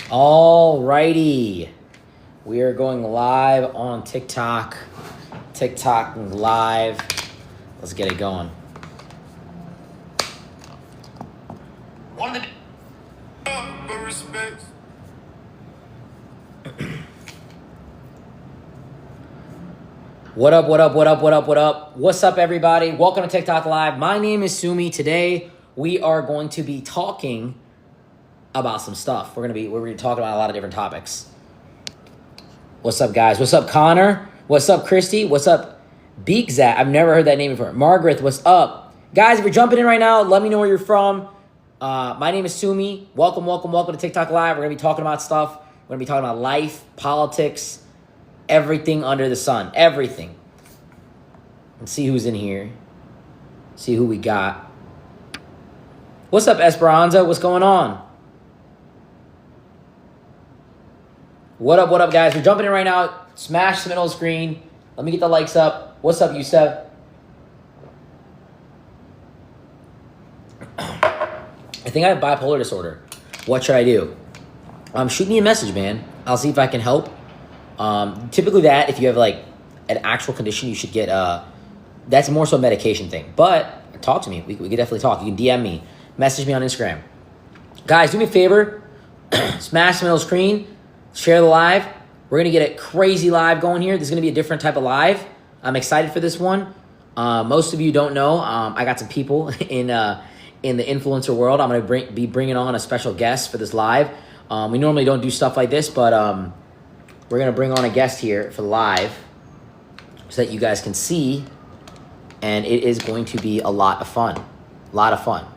All righty. We are going live on TikTok. TikTok live. Let's get it going. One of the What up, what up, what up, what up, what up? What's up, everybody? Welcome to TikTok Live. My name is Sumi. Today, we are going to be talking about some stuff. We're going to be talking about a lot of different topics. What's up, guys? What's up, Connor? What's up, Christy? What's up, Beakzat? I've never heard that name before. Margaret, what's up? Guys, if you're jumping in right now, let me know where you're from. My name is Sumi. Welcome to TikTok Live. We're going to be talking about stuff. We're going to be talking about life, politics, everything under the sun. Everything. Let's see who's in here. See who we got. What's up, Esperanza? What's going on? What up, guys? We're jumping in right now. Smash the middle of the screen. Let me get the likes up. What's up, Yusef? I think I have bipolar disorder. What should I do? Shoot me a message, man. I'll see if I can help. Typically that, if you have like an actual condition, you should get, that's more so a medication thing. But talk to me. We can definitely talk. You can DM me. Message me on Instagram. Guys, do me a favor. Smash the middle screen. Share the live. We're going to get a crazy live going here. This is going to be a different type of live. I'm excited for this one. Most of you don't know. I got some people in the influencer world. I'm going to be bringing on a special guest for this live. We normally don't do stuff like this, but we're going to bring on a guest here for live so that you guys can see. And it is going to be a lot of fun. A lot of fun.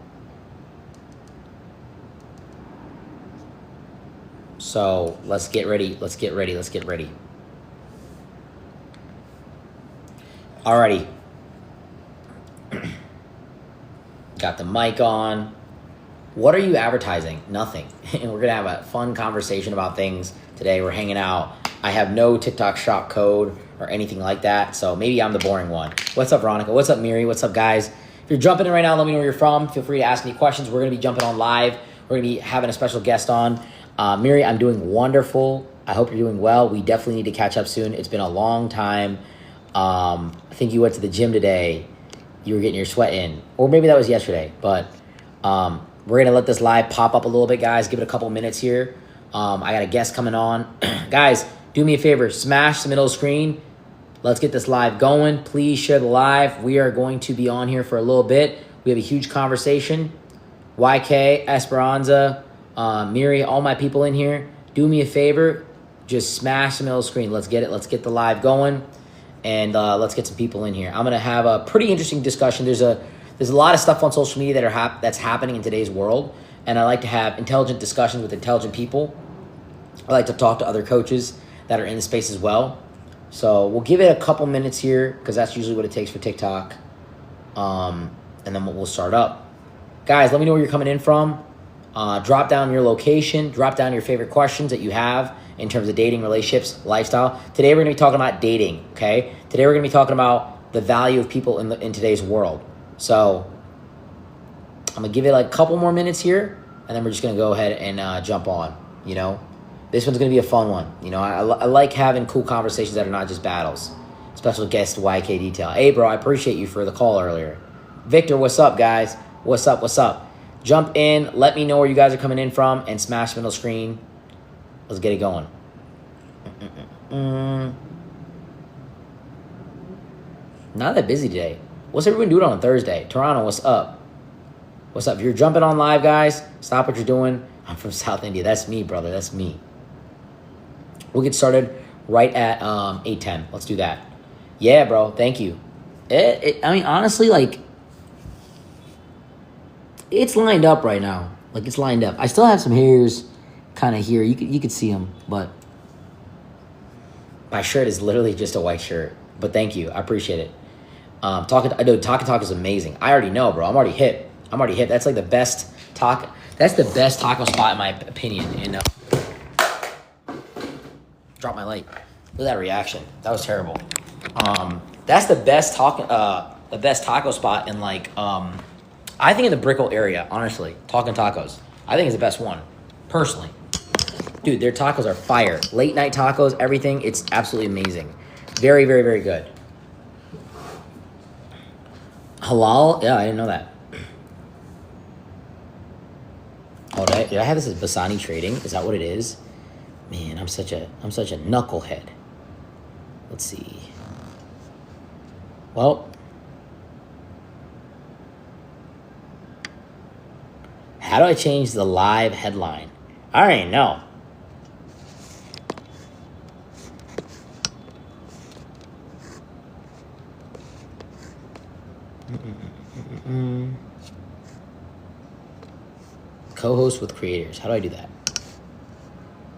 So let's get ready. Let's get ready. Alrighty. Got the mic on. What are you advertising? Nothing. And we're going to have a fun conversation about things today. We're hanging out. I have no TikTok shop code or anything like that. So maybe I'm the boring one. What's up, Veronica? What's up, Miri? What's up, guys? If you're jumping in right now, let me know where you're from. Feel free to ask any questions. We're going to be jumping on live. We're going to be having a special guest on. Miri, I'm doing wonderful. I hope you're doing well. We definitely need to catch up soon. It's been a long time. I think you went to the gym today. You were getting your sweat in. Or maybe that was yesterday. But we're going to let this live pop up a little bit, guys. Give it a couple minutes here. I got a guest coming on. Guys, do me a favor. Smash the middle of the screen. Let's get this live going. Please share the live. We are going to be on here for a little bit. We have a huge conversation. YK, Esperanza, Miri, all my people in here. Do me a favor. Just smash the middle of the screen. Let's get it. Let's get the live going. And let's get some people in here. I'm going to have a pretty interesting discussion. There's a lot of stuff on social media that's happening in today's world. And I like to have intelligent discussions with intelligent people. I like to talk to other coaches that are in the space as well. So we'll give it a couple minutes here because that's usually what it takes for TikTok. And then we'll start up. Guys, let me know where you're coming in from. Drop down your location. Drop down your favorite questions that you have in terms of dating, relationships, lifestyle. Today we're going to be talking about dating, okay? Today we're going to be talking about the value of people in today's world. So I'm going to give it like a couple more minutes here, and then we're just going to go ahead and jump on, you know? This one's going to be a fun one. You know, I like having cool conversations that are not just battles. Special guest YK Detail. Hey, bro, I appreciate you for the call earlier. Victor, what's up, guys? What's up? Jump in. Let me know where you guys are coming in from and smash middle screen. Let's get it going. Not that busy today. What's everyone doing on a Thursday? Toronto, what's up? What's up? If you're jumping on live, guys, stop what you're doing. I'm from South India. That's me, brother. That's me. We'll get started right at 8:10. Let's do that. Yeah, bro. Thank you. I mean, honestly, like, it's lined up right now. Like, it's lined up. I still have some hairs kind of here. You could see them, but my shirt is literally just a white shirt. But thank you. I appreciate it. Talk is amazing. I already know, bro. I'm already hip. That's like the best talk. That's the best taco spot in my opinion. And drop my light. Look at that reaction. That was terrible. That's the best taco spot in like I think in the Brickell area, honestly. Talking Tacos. I think it's the best one, personally. Dude, their tacos are fire. Late night tacos, everything. It's absolutely amazing. Very, very, very good. Halal? Yeah, I didn't know that. Oh, did I have this as Basani trading? Is that what it is? Man, I'm such a knucklehead. Let's see. Well, how do I change the live headline? I already know. Co-host with creators. How do I do that?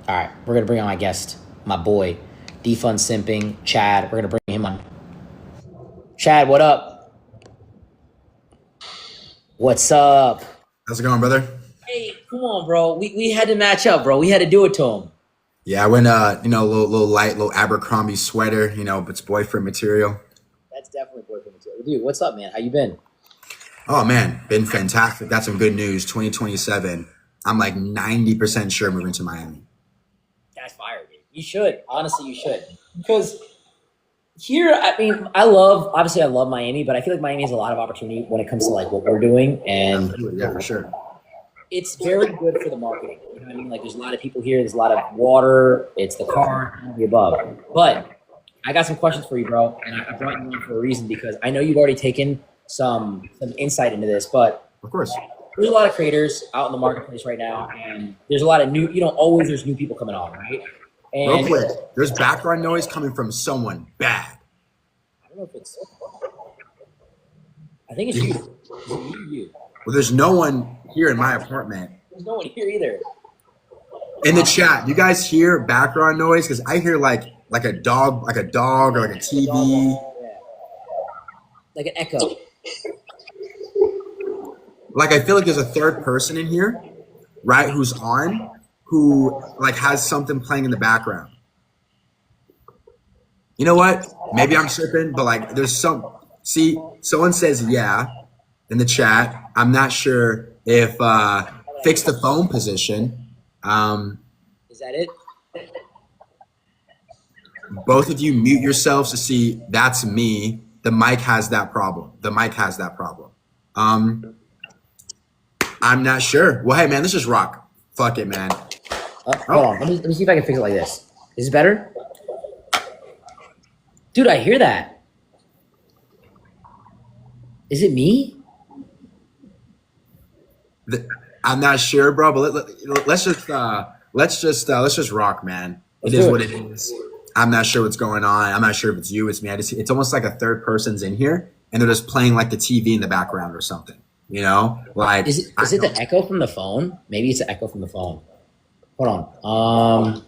All right, we're gonna bring on my guest, my boy, Defund Simping, Chad. We're gonna bring him on. Chad, what up? What's up? How's it going, brother? Hey, come on, bro. We had to match up, bro. We had to do it to him. Yeah, I went, little light, little Abercrombie sweater, but it's boyfriend material. That's definitely boyfriend material. Dude, what's up, man? How you been? Oh, man, been fantastic. Got some good news. 2027, I'm like 90% sure moving to Miami. That's fire, dude. You should. Honestly, you should. Because here, I mean, I love Miami, but I feel like Miami has a lot of opportunity when it comes to like what we're doing. And yeah, for sure. It's very good for the marketing. You know what I mean? Like there's a lot of people here. There's a lot of water. It's the car, all the above. But I got some questions for you, bro. And I brought you on for a reason because I know you've already taken some insight into this, but of course, there's a lot of creators out in the marketplace right now, and there's a lot of new. Always there's new people coming on, right? And real quick, there's background noise coming from someone bad. I don't know if it's. I think it's you. You. Well, there's no one here in my apartment. There's no one here either. In the chat, you guys hear background noise? Because I hear like a dog or like a TV. Like an echo. Like I feel like there's a third person in here, right? Who's on, who like has something playing in the background. You know what? Maybe I'm tripping, but like there's some. See, someone says yeah in the chat. I'm not sure if fix the phone position. Is that it? Both of you mute yourselves to see that's me. The mic has that problem. I'm not sure. Well, hey, man, let's just rock. Fuck it, man. Hold on. Let me see if I can fix it like this. Is it better? Dude, I hear that. Is it me? I'm not sure, bro, but let's just rock, man. It is what it is. I'm not sure what's going on. I'm not sure if it's you, it's me. It's almost like a third person's in here, and they're just playing like the TV in the background or something. Like is it the echo from the phone? Maybe it's the echo from the phone. Hold on.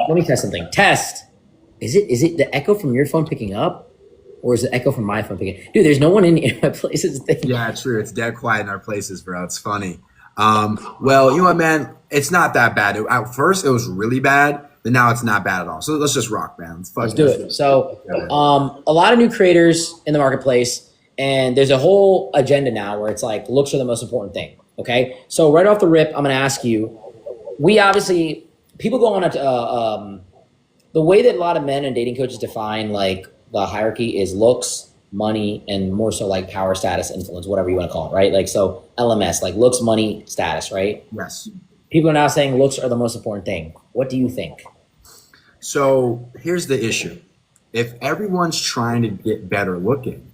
Let me test something. Test. Is it the echo from your phone picking up, or is the echo from my phone picking? Dude, there's no one in my places. Yeah, true. It's dead quiet in our places, bro. It's funny. Well, you know what, man? It's not that bad. At first, it was really bad. But now it's not bad at all. So let's just rock, man. Let's do it. So a lot of new creators in the marketplace, and there's a whole agenda now where it's like looks are the most important thing. Okay. So right off the rip, I'm going to ask you, people go on the way that a lot of men and dating coaches define like the hierarchy is looks, money, and more so like power, status, influence, whatever you want to call it, right? Like, so LMS, like looks, money, status, right? Yes. People are now saying looks are the most important thing. What do you think? So here's the issue. If everyone's trying to get better looking,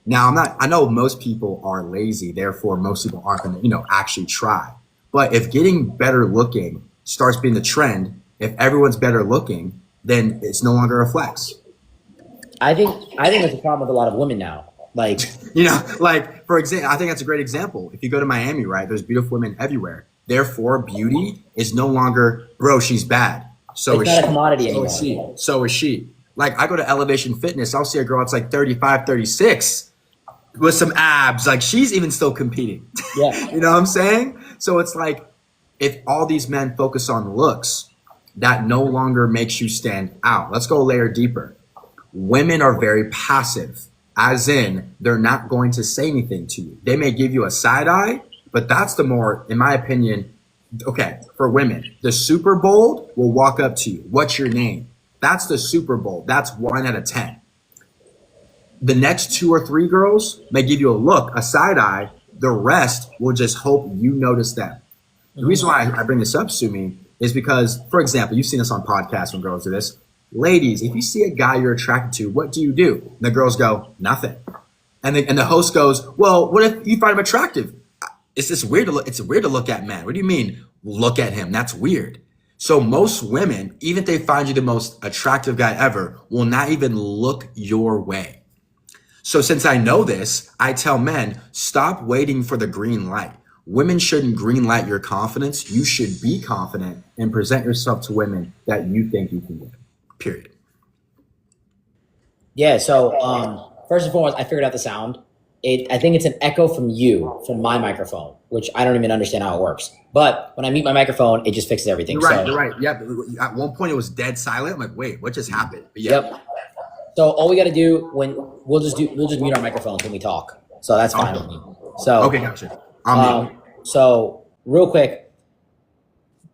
now I know most people are lazy, therefore most people aren't going to, actually try. But if getting better looking starts being the trend, if everyone's better looking, then it's no longer a flex. I think that's a problem with a lot of women now. Like, like for example, I think that's a great example. If you go to Miami, right, there's beautiful women everywhere. Therefore, beauty is no longer, bro, she's bad. So it's not a commodity anymore. So is she. Like, I go to Elevation Fitness, I'll see a girl that's like 35, 36 with some abs. Like, she's even still competing. Yeah. You know what I'm saying? So it's like, if all these men focus on looks, that no longer makes you stand out. Let's go a layer deeper. Women are very passive, as in they're not going to say anything to you. They may give you a side eye, But that's the more, in my opinion, okay, for women, the Super Bowl will walk up to you. What's your name? That's the Super Bowl. That's 1 out of 10. The next two or three girls may give you a look, a side eye. The rest will just hope you notice them. The reason why I bring this up, Sumi, is because, for example, you've seen this on podcasts when girls do this. Ladies, if you see a guy you're attracted to, what do? And the girls go, nothing. And the host goes, well, what if you find him attractive? It's just weird to look. It's weird to look at men. What do you mean, look at him? That's weird. So most women, even if they find you the most attractive guy ever, will not even look your way. So since I know this, I tell men, stop waiting for the green light. Women shouldn't green light your confidence. You should be confident and present yourself to women that you think you can win. Period. Yeah. So first and foremost, I figured out the sound. I think it's an echo from you, from my microphone, which I don't even understand how it works. But when I mute my microphone, it just fixes everything. You're right. Yeah. At one point, it was dead silent. I'm like, wait, what just happened? But yeah. Yep. So all we got to do we'll just mute our microphones when we talk. So that's fine with me. So okay, gotcha. So real quick,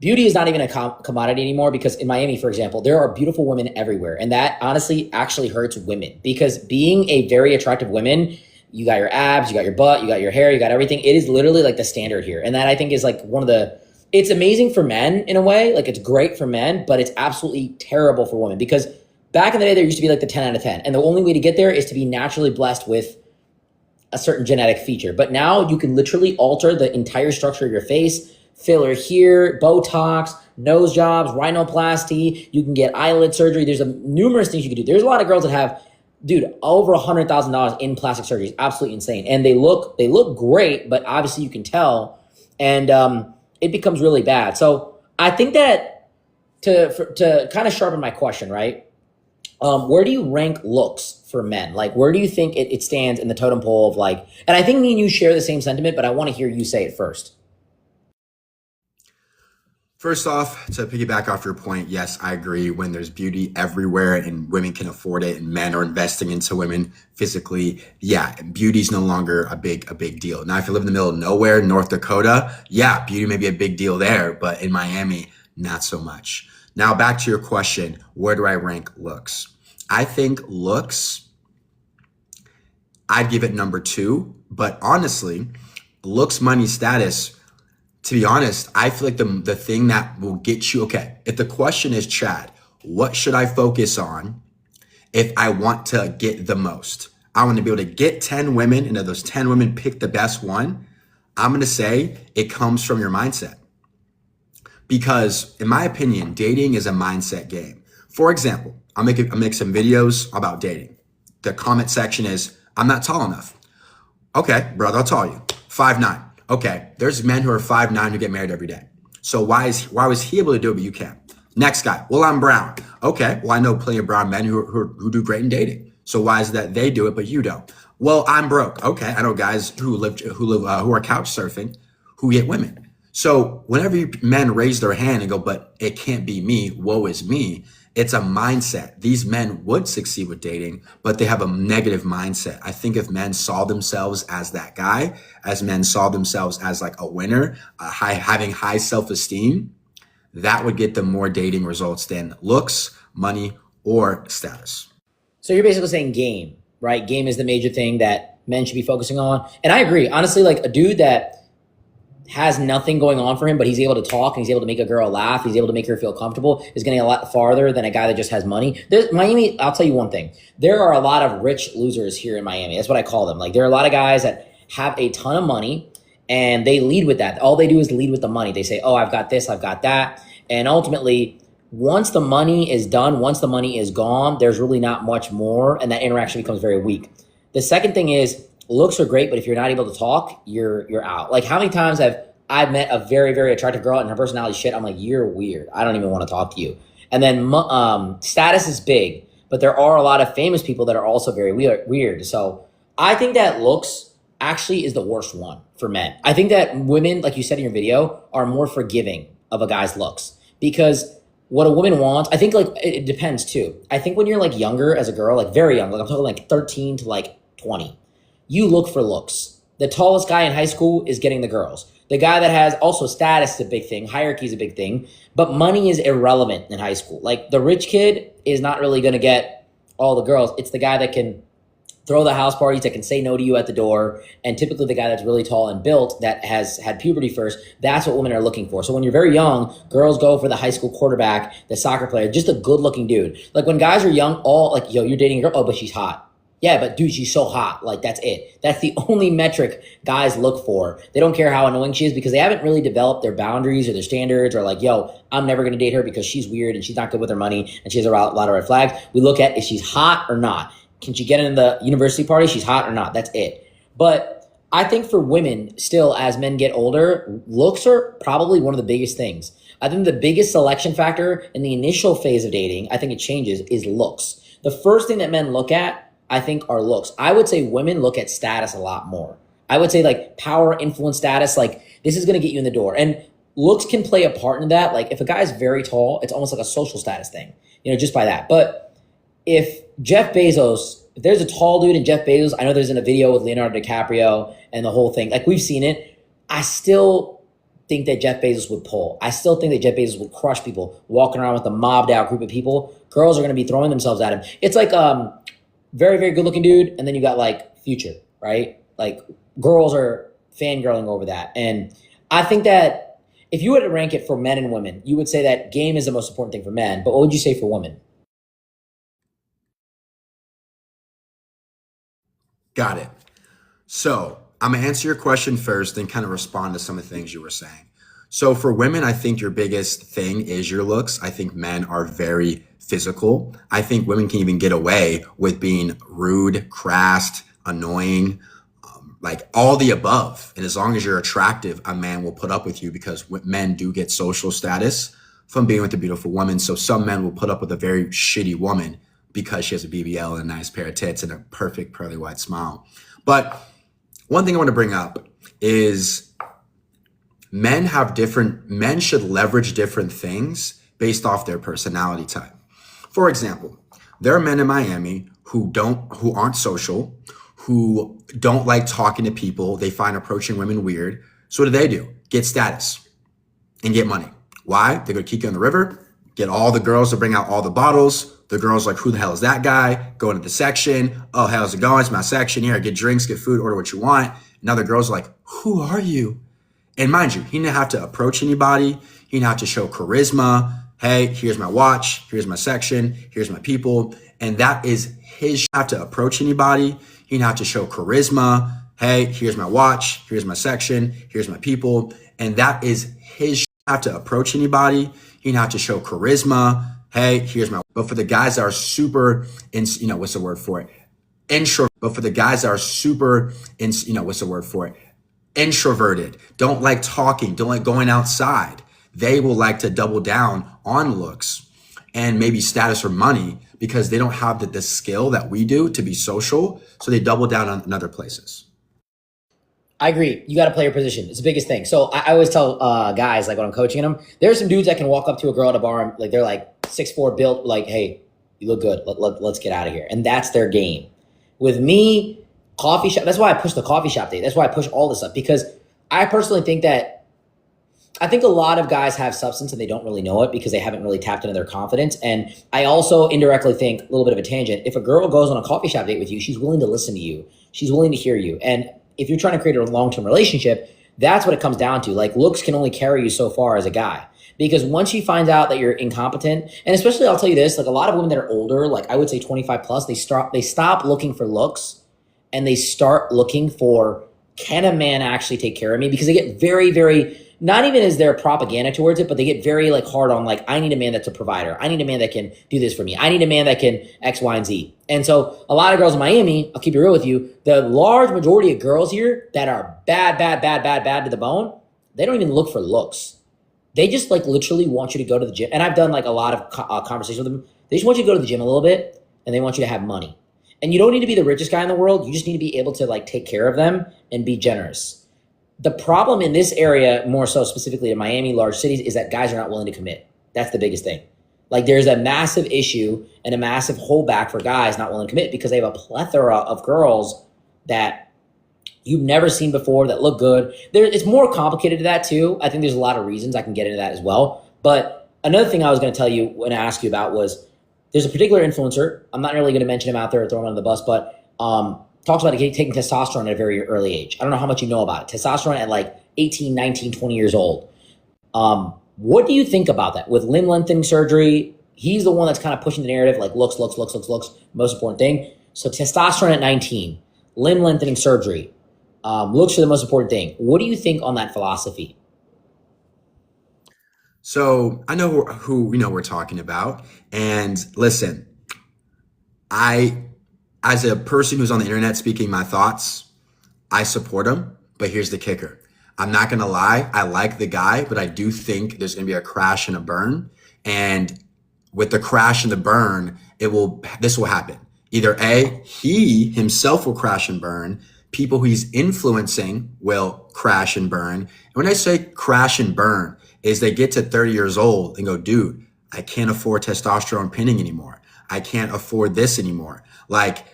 beauty is not even a commodity anymore, because in Miami, for example, there are beautiful women everywhere. And that honestly actually hurts women, because being a very attractive woman, you got your abs, you got your butt, you got your hair, you got everything. It is literally like the standard here. And that I think is like it's amazing for men in a way. Like it's great for men, but it's absolutely terrible for women, because back in the day, there used to be like the 10 out of 10. And the only way to get there is to be naturally blessed with a certain genetic feature. But now you can literally alter the entire structure of your face, filler here, Botox, nose jobs, rhinoplasty. You can get eyelid surgery. There's numerous things you can do. There's a lot of girls that have, over $100,000 in plastic surgery. It's absolutely insane. And they look great, but obviously you can tell, and it becomes really bad. So I think that to kind of sharpen my question, right? Where do you rank looks for men? Like, where do you think it stands in the totem pole of like, and I think me and you share the same sentiment, but I want to hear you say it first. First off, to piggyback off your point, yes, I agree. When there's beauty everywhere and women can afford it and men are investing into women physically, yeah, beauty's no longer a big deal. Now, if you live in the middle of nowhere, North Dakota, yeah, beauty may be a big deal there, but in Miami, not so much. Now, back to your question, where do I rank looks? I think looks, I'd give it number 2, but honestly, looks, money, status, to be honest, I feel like the thing that will get you, okay, if the question is, Chad, what should I focus on if I want to get the most? I want to be able to get 10 women, and of those 10 women, pick the best one. I'm going to say it comes from your mindset. Because in my opinion, dating is a mindset game. For example, I'll make some videos about dating. The comment section is, I'm not tall enough. Okay, brother, I'll tell you. 5'9". Okay, there's men who are 5'9" who get married every day. So why was he able to do it, but you can't? Next guy, well, I'm brown. Okay, well, I know plenty of brown men who do great in dating. So why is that they do it, but you don't? Well, I'm broke. Okay, I know guys who are couch surfing who get women. So whenever men raise their hand and go, but it can't be me, woe is me, it's a mindset. These men would succeed with dating, but they have a negative mindset. I think if men saw themselves as that guy, as men saw themselves as like a winner, having high self-esteem, that would get them more dating results than looks, money, or status. So you're basically saying game, right? Game is the major thing that men should be focusing on. And I agree. Honestly, like a dude that has nothing going on for him, but he's able to talk and he's able to make a girl laugh, he's able to make her feel comfortable, is getting a lot farther than a guy that just has money. Miami, I'll tell you one thing. There are a lot of rich losers here in Miami. That's what I call them. Like there are a lot of guys that have a ton of money and they lead with that. All they do is lead with the money. They say, oh, I've got this, I've got that. And ultimately, once the money is done, once the money is gone, there's really not much more, and that interaction becomes very weak. The second thing is, looks are great, but if you're not able to talk, you're out. Like how many times have I met a very, very attractive girl and her personality shit? I'm like, you're weird. I don't even want to talk to you. And then status is big, but there are a lot of famous people that are also very weird. So I think that looks actually is the worst one for men. I think that women, like you said in your video, are more forgiving of a guy's looks, because what a woman wants, I think like it depends too. I think when you're like younger as a girl, like very young, like I'm talking like 13 to like 20, you look for looks. The tallest guy in high school is getting the girls. The guy that has also status is a big thing, hierarchy is a big thing, but money is irrelevant in high school. Like the rich kid is not really going to get all the girls. It's the guy that can throw the house parties, that can say no to you at the door, and typically the guy that's really tall and built that has had puberty first, that's what women are looking for. So when you're very young, girls go for the high school quarterback, the soccer player, just a good looking dude. Like when guys are young, all like, yo, you're dating a girl, oh, but she's hot. Yeah, but dude, she's so hot. Like that's it. That's the only metric guys look for. They don't care how annoying she is because they haven't really developed their boundaries or their standards or like, yo, I'm never going to date her because she's weird and she's not good with her money and she has a lot of red flags. We look at if she's hot or not. Can she get in the university party? She's hot or not. That's it. But I think for women, still, as men get older, looks are probably one of the biggest things. I think the biggest selection factor in the initial phase of dating, I think it changes, is looks. The first thing that men look at, I think, are looks. I would say women look at status a lot more. I would say like power, influence, status, like this is going to get you in the door. And looks can play a part in that. Like if a guy's very tall, it's almost like a social status thing, just by that. But if Jeff Bezos, if there's a tall dude in Jeff Bezos, I know there's in a video with Leonardo DiCaprio and the whole thing, like we've seen it. I still think that Jeff Bezos would pull. I still think that Jeff Bezos would crush people walking around with a mobbed out group of people. Girls are going to be throwing themselves at him. It's like very, very good looking dude. And then you got like Future, right? Like girls are fangirling over that. And I think that if you were to rank it for men and women, you would say that game is the most important thing for men. But what would you say for women? Got it. So I'm gonna answer your question first, then kind of respond to some of the things you were saying. So for women, I think your biggest thing is your looks. I think men are very physical. I think women can even get away with being rude, crass, annoying, like all the above. And as long as you're attractive, a man will put up with you because men do get social status from being with a beautiful woman. So some men will put up with a very shitty woman because she has a BBL and a nice pair of tits and a perfect pearly white smile. But one thing I want to bring up is men should leverage different things based off their personality type. For example, there are men in Miami who aren't social, who don't like talking to people. They find approaching women weird. So what do? Get status and get money. Why? They go to Kiki on the river, get all the girls to bring out all the bottles. The girls like, who the hell is that guy? Go into the section. Oh, how's it going? It's my section here. Get drinks, get food, order what you want. Now the girls are like, who are you? And mind you, he didn't have to approach anybody. He didn't have to show charisma. Hey, here's my watch. Here's my section. Here's my people. And that is his. Have to approach anybody. He didn't have to show charisma. Hey, here's my watch. Here's my section. Here's my people. And that is his. Have to approach anybody. He didn't have to show charisma. Hey, here's my. But for the guys that are super, what's the word for it? Intro. But for the guys that are super, what's the word for it? Introverted, don't like talking, don't like going outside. They will like to double down on looks and maybe status or money because they don't have the skill that we do to be social. So they double down on other places. I agree. You got to play your position. It's the biggest thing. So I always tell guys, like when I'm coaching them, there's some dudes that can walk up to a girl at a bar and like they're like 6'4", built, like, hey, you look good. Let's get out of here. And that's their game. With me, coffee shop. That's why I push the coffee shop date. That's why I push all this stuff because I personally think that I think a lot of guys have substance and they don't really know it because they haven't really tapped into their confidence. And I also indirectly think, a little bit of a tangent, if a girl goes on a coffee shop date with you, she's willing to listen to you. She's willing to hear you. And if you're trying to create a long-term relationship, that's what it comes down to. Like looks can only carry you so far as a guy. Because once she finds out that you're incompetent, and especially I'll tell you this, like a lot of women that are older, like I would say 25 plus, they stop looking for looks and they start looking for, can a man actually take care of me? Because they get very, very, not even is there propaganda towards it, but they get very like hard on like, I need a man that's a provider. I need a man that can do this for me. I need a man that can X, Y, and Z. And so a lot of girls in Miami, I'll keep it real with you, the large majority of girls here that are bad to the bone, they don't even look for looks. They just like literally want you to go to the gym. And I've done like a lot of conversations with them. They just want you to go to the gym a little bit and they want you to have money. And you don't need to be the richest guy in the world. You just need to be able to like take care of them and be generous. The problem in this area, more so specifically in Miami, large cities, is that guys are not willing to commit. That's the biggest thing. Like there's a massive issue and a massive holdback for guys not willing to commit because they have a plethora of girls that you've never seen before that look good. It's more complicated to that too. I think there's a lot of reasons. I can get into that as well. But another thing I was going to tell you when I asked you about was there's a particular influencer. I'm not really going to mention him out there or throw him under the bus, but talks about taking testosterone at a very early age. I don't know how much you know about it. Testosterone at like 18, 19, 20 years old. What do you think about that? With limb lengthening surgery, he's the one that's kind of pushing the narrative, like looks, most important thing. So testosterone at 19, limb lengthening surgery, looks are the most important thing. What do you think on that philosophy? So I know who we're talking about. And listen, as a person who's on the internet speaking my thoughts, I support him. But here's the kicker. I'm not going to lie. I like the guy, but I do think there's going to be a crash and a burn. And with the crash and the burn, this will happen. Either A, he himself will crash and burn. People who he's influencing will crash and burn. And when I say crash and burn, is they get to 30 years old and go, dude, I can't afford testosterone pinning anymore. I can't afford this anymore. Like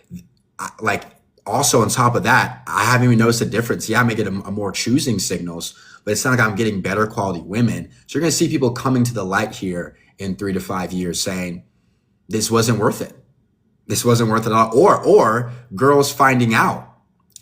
also on top of that, I haven't even noticed a difference. Yeah, I may get a more choosing signals, but it's not like I'm getting better quality women. So you're going to see people coming to the light here in 3 to 5 years saying, this wasn't worth it. This wasn't worth it at all. Or girls finding out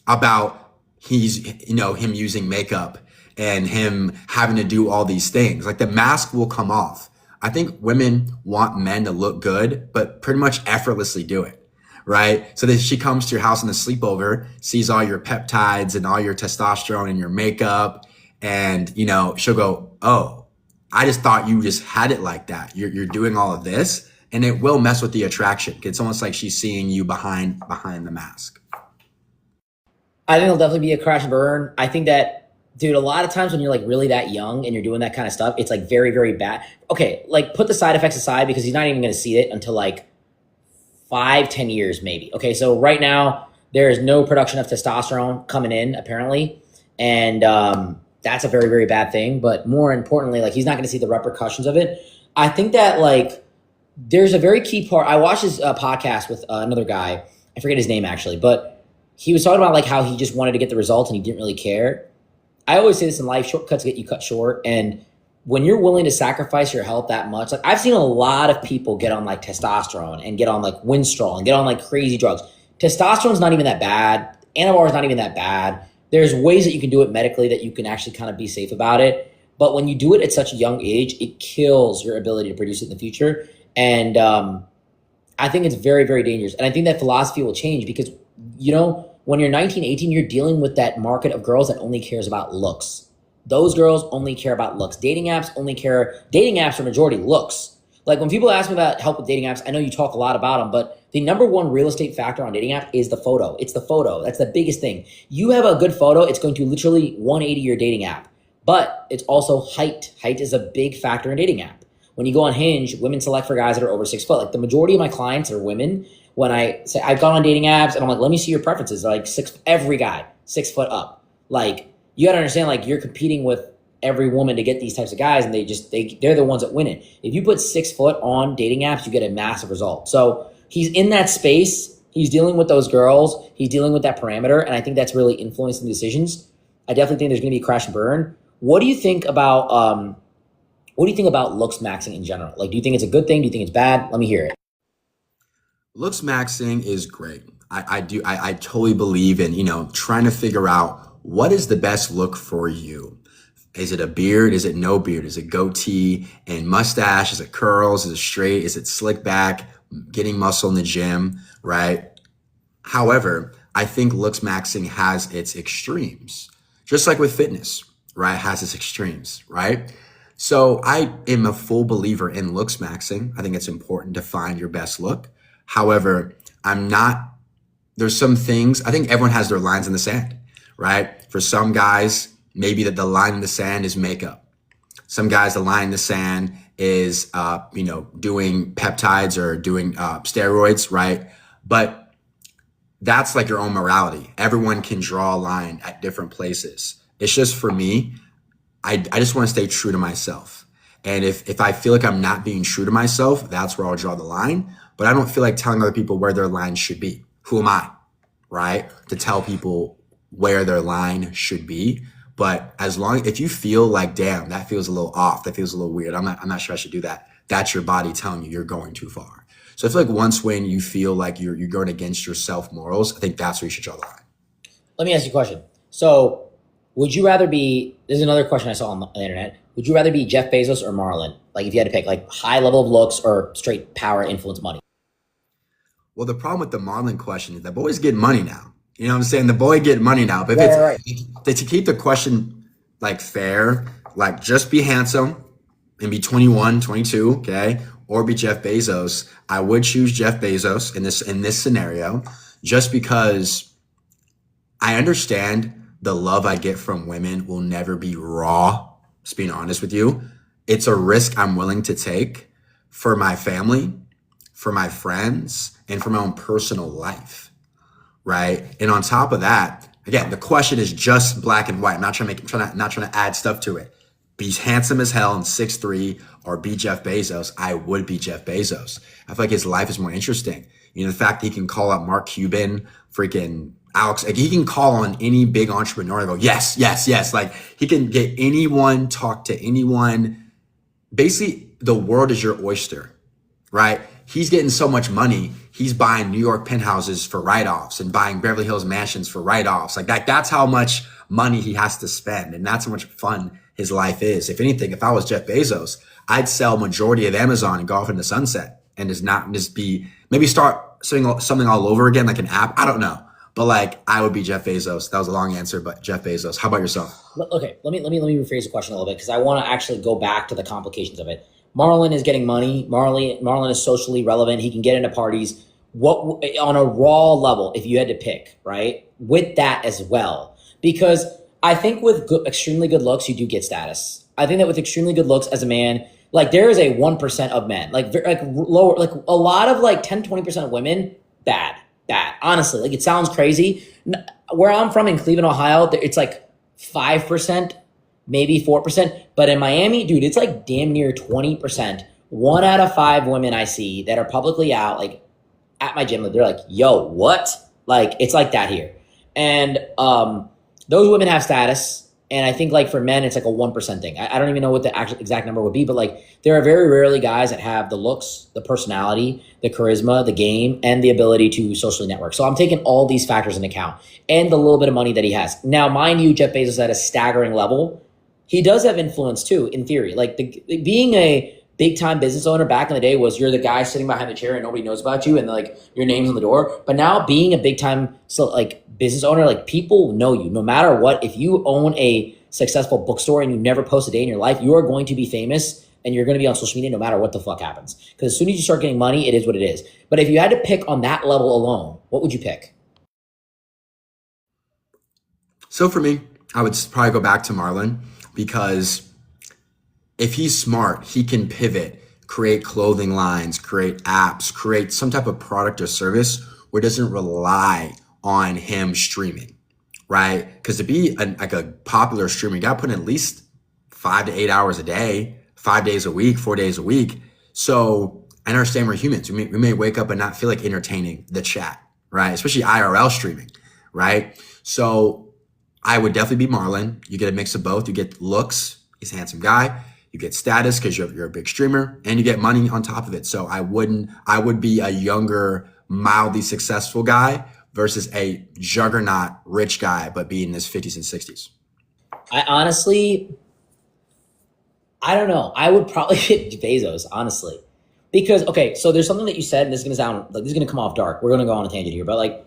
about him using makeup and him having to do all these things. Like the mask will come off. I think women want men to look good, but pretty much effortlessly do it. Right? So that she comes to your house on a sleepover, sees all your peptides and all your testosterone and your makeup. And, she'll go, oh, I just thought you just had it like that. You're doing all of this, and it will mess with the attraction. It's almost like she's seeing you behind the mask. I think it'll definitely be a crash and burn. I think that, dude, a lot of times when you're like really that young and you're doing that kind of stuff, it's like very, very bad. Okay, like put the side effects aside because he's not even going to see it until like 5-10 years maybe. Okay, so right now there is no production of testosterone coming in apparently, and that's a very, very bad thing. But more importantly, like he's not going to see the repercussions of it. I think that like there's a very key part. I watched his podcast with another guy. I forget his name actually, but he was talking about like how he just wanted to get the results and he didn't really care. I always say this in life: shortcuts get you cut short, and when you're willing to sacrifice your health that much, like I've seen a lot of people get on like testosterone and get on like Winstrol and get on like crazy drugs. Testosterone's not even that bad. Anavar is not even that bad. There's ways that you can do it medically that you can actually kind of be safe about it. But when you do it at such a young age, it kills your ability to produce it in the future. And I think it's very, very dangerous. And I think that philosophy will change because, when you're 19, 18, you're dealing with that market of girls that only cares about looks. Those girls only care about looks. Dating apps are majority looks. Like when people ask me about help with dating apps, I know you talk a lot about them, but the number one real estate factor on dating apps is the photo. It's the photo. That's the biggest thing. You have a good photo, it's going to literally 180 your dating app. But it's also height. Height is a big factor in dating app. When you go on Hinge, women select for guys that are over 6 foot. Like the majority of my clients are women. When I say I've gone on dating apps and I'm like, let me see your preferences. They're like every guy, 6 foot up. Like you got to understand, like you're competing with every woman to get these types of guys, and they're the ones that win it. If you put 6 foot on dating apps, you get a massive result. So he's in that space. He's dealing with those girls. He's dealing with that parameter, and I think that's really influencing the decisions. I definitely think there's going to be a crash and burn. What do you think about looks maxing in general? Like, do you think it's a good thing? Do you think it's bad? Let me hear it. Looks maxing is great. I totally believe in, trying to figure out what is the best look for you. Is it a beard? Is it no beard? Is it goatee and mustache? Is it curls? Is it straight? Is it slick back? Getting muscle in the gym, right? However, I think looks maxing has its extremes. Just like with fitness, right? It has its extremes, right? So I am a full believer in looks maxing. I think it's important to find your best look. However, there's some things, I think everyone has their lines in the sand, right? For some guys, maybe that the line in the sand is makeup. Some guys, the line in the sand is, doing peptides or doing steroids, right? But that's like your own morality. Everyone can draw a line at different places. It's just for me, I just want to stay true to myself. And if I feel like I'm not being true to myself, that's where I'll draw the line. But I don't feel like telling other people where their line should be. Who am I, right? To tell people where their line should be. But if you feel like, damn, that feels a little off, that feels a little weird, I'm not sure I should do that. That's your body telling you you're going too far. So I feel like once when you feel like you're going against your self morals, I think that's where you should draw the line. Let me ask you a question. So would you rather be, this is another question I saw on the internet. Would you rather be Jeff Bezos or Marlon? Like if you had to pick like high level of looks or straight power, influence, money. Well, the problem with the Marlon question is that boy's getting money now. You know what I'm saying? The boy getting money now. But if to keep the question like fair, like just be handsome and be 21, 22, okay? Or be Jeff Bezos. I would choose Jeff Bezos in this scenario just because I understand the love I get from women will never be raw, just being honest with you. It's a risk I'm willing to take for my family, for my friends, and for my own personal life, right? And on top of that, again, the question is just black and white. I'm not trying to add stuff to it. Be handsome as hell and 6'3", or be Jeff Bezos. I would be Jeff Bezos. I feel like his life is more interesting. You know, the fact that he can call up Mark Cuban, freaking Alex, like he can call on any big entrepreneur and go, yes, yes, yes. Like he can get anyone, talk to anyone. Basically, the world is your oyster, right? He's getting so much money. He's buying New York penthouses for write-offs and buying Beverly Hills mansions for write-offs. Like that's how much money he has to spend. And that's how much fun his life is. If anything, if I was Jeff Bezos, I'd sell majority of Amazon and go off into sunset and maybe start something all over again, like an app. I don't know. But like, I would be Jeff Bezos. That was a long answer, but Jeff Bezos. How about yourself? Okay, let me rephrase the question a little bit because I want to actually go back to the complications of it. Marlon is getting money. Marlon is socially relevant. He can get into parties. What on a raw level, if you had to pick, right, with that as well, because I think with extremely good looks, you do get status. I think that with extremely good looks as a man, like there is a 1% of men, like lower, like a lot of like 10, 20% of women, bad. Honestly, like it sounds crazy. Where I'm from in Cleveland, Ohio, it's like 5%, maybe 4%. But in Miami, dude, it's like damn near 20%. 1 out of 5 women I see that are publicly out, like at my gym, they're like, yo, what? Like, it's like that here. And those women have status. And I think like for men, it's like a 1% thing. I don't even know what the actual exact number would be, but like there are very rarely guys that have the looks, the personality, the charisma, the game, and the ability to socially network. So I'm taking all these factors into account and the little bit of money that he has. Now, mind you, Jeff Bezos at a staggering level, he does have influence too, in theory. Like being a big time business owner back in the day was you're the guy sitting behind the chair and nobody knows about you and like your name's on the door. But now being a big time business owner, like people know you no matter what. If you own a successful bookstore and you never post a day in your life, you are going to be famous and you're going to be on social media no matter what the fuck happens. Because as soon as you start getting money, it is what it is. But if you had to pick on that level alone, what would you pick? So for me, I would probably go back to Marlon because if he's smart, he can pivot, create clothing lines, create apps, create some type of product or service where it doesn't rely on him streaming, right? Because to be a popular streamer, you got to put in at least 5 to 8 hours a day, 5 days a week, 4 days a week. So I understand we're humans. We may wake up and not feel like entertaining the chat, right? Especially IRL streaming, right? So I would definitely be Marlon. You get a mix of both. You get looks. He's a handsome guy. You get status because you're a big streamer, and you get money on top of it. So I would be a younger, mildly successful guy versus a juggernaut rich guy, but be in his 50s and 60s. I don't know. I would probably hit Bezos, honestly. Because, okay, so there's something that you said, and this is going to come off dark. We're going to go on a tangent here, but like,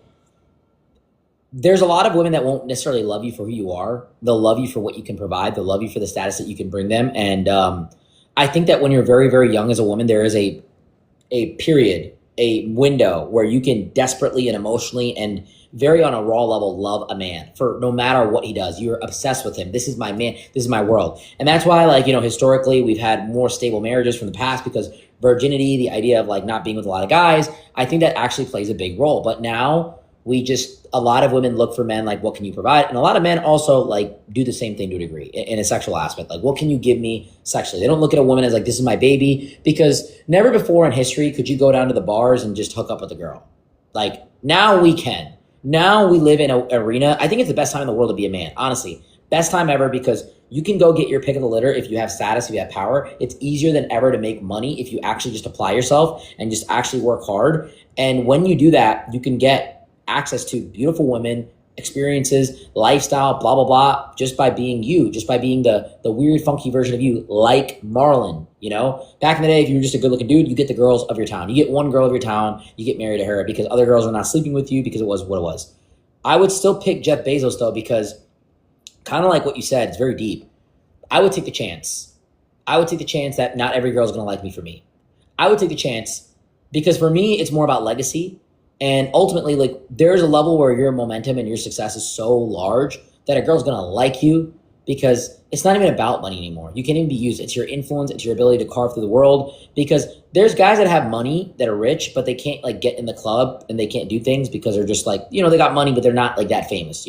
there's a lot of women that won't necessarily love you for who you are. They'll love you for what you can provide. They'll love you for the status that you can bring them. And I think that when you're very, very young as a woman, there is a period, a window where you can desperately and emotionally and very on a raw level love a man for no matter what he does. You're obsessed with him. This is my man. This is my world. And that's why, like, you know, historically we've had more stable marriages from the past because virginity, the idea of like not being with a lot of guys, I think that actually plays a big role. But now a lot of women look for men like, what can you provide? And a lot of men also like do the same thing to a degree in a sexual aspect. Like, what can you give me sexually? They don't look at a woman as like, this is my baby, because never before in history could you go down to the bars and just hook up with a girl. Like now we can. Now we live in an arena. I think it's the best time in the world to be a man. Honestly, best time ever because you can go get your pick of the litter if you have status, if you have power. It's easier than ever to make money if you actually just apply yourself and just actually work hard. And when you do that, you can get access to beautiful women, experiences, lifestyle, blah blah blah, just by being you, just by being the weird, funky version of you, like Marlon. You know, back in the day, if you were just a good looking dude, you get the girls of your town. You get one girl of your town, you get married to her because other girls are not sleeping with you because it was what it was. I would still pick Jeff Bezos though because kind of like what you said, it's very deep. I would take the chance. I would take the chance that not every girl's gonna like me for me. I would take the chance because for me, it's more about legacy. And ultimately, like there's a level where your momentum and your success is so large that a girl's gonna like you because it's not even about money anymore. You can't even be used. It's your influence, it's your ability to carve through the world. Because there's guys that have money that are rich, but they can't like get in the club and they can't do things because they're just like, they got money, but they're not like that famous,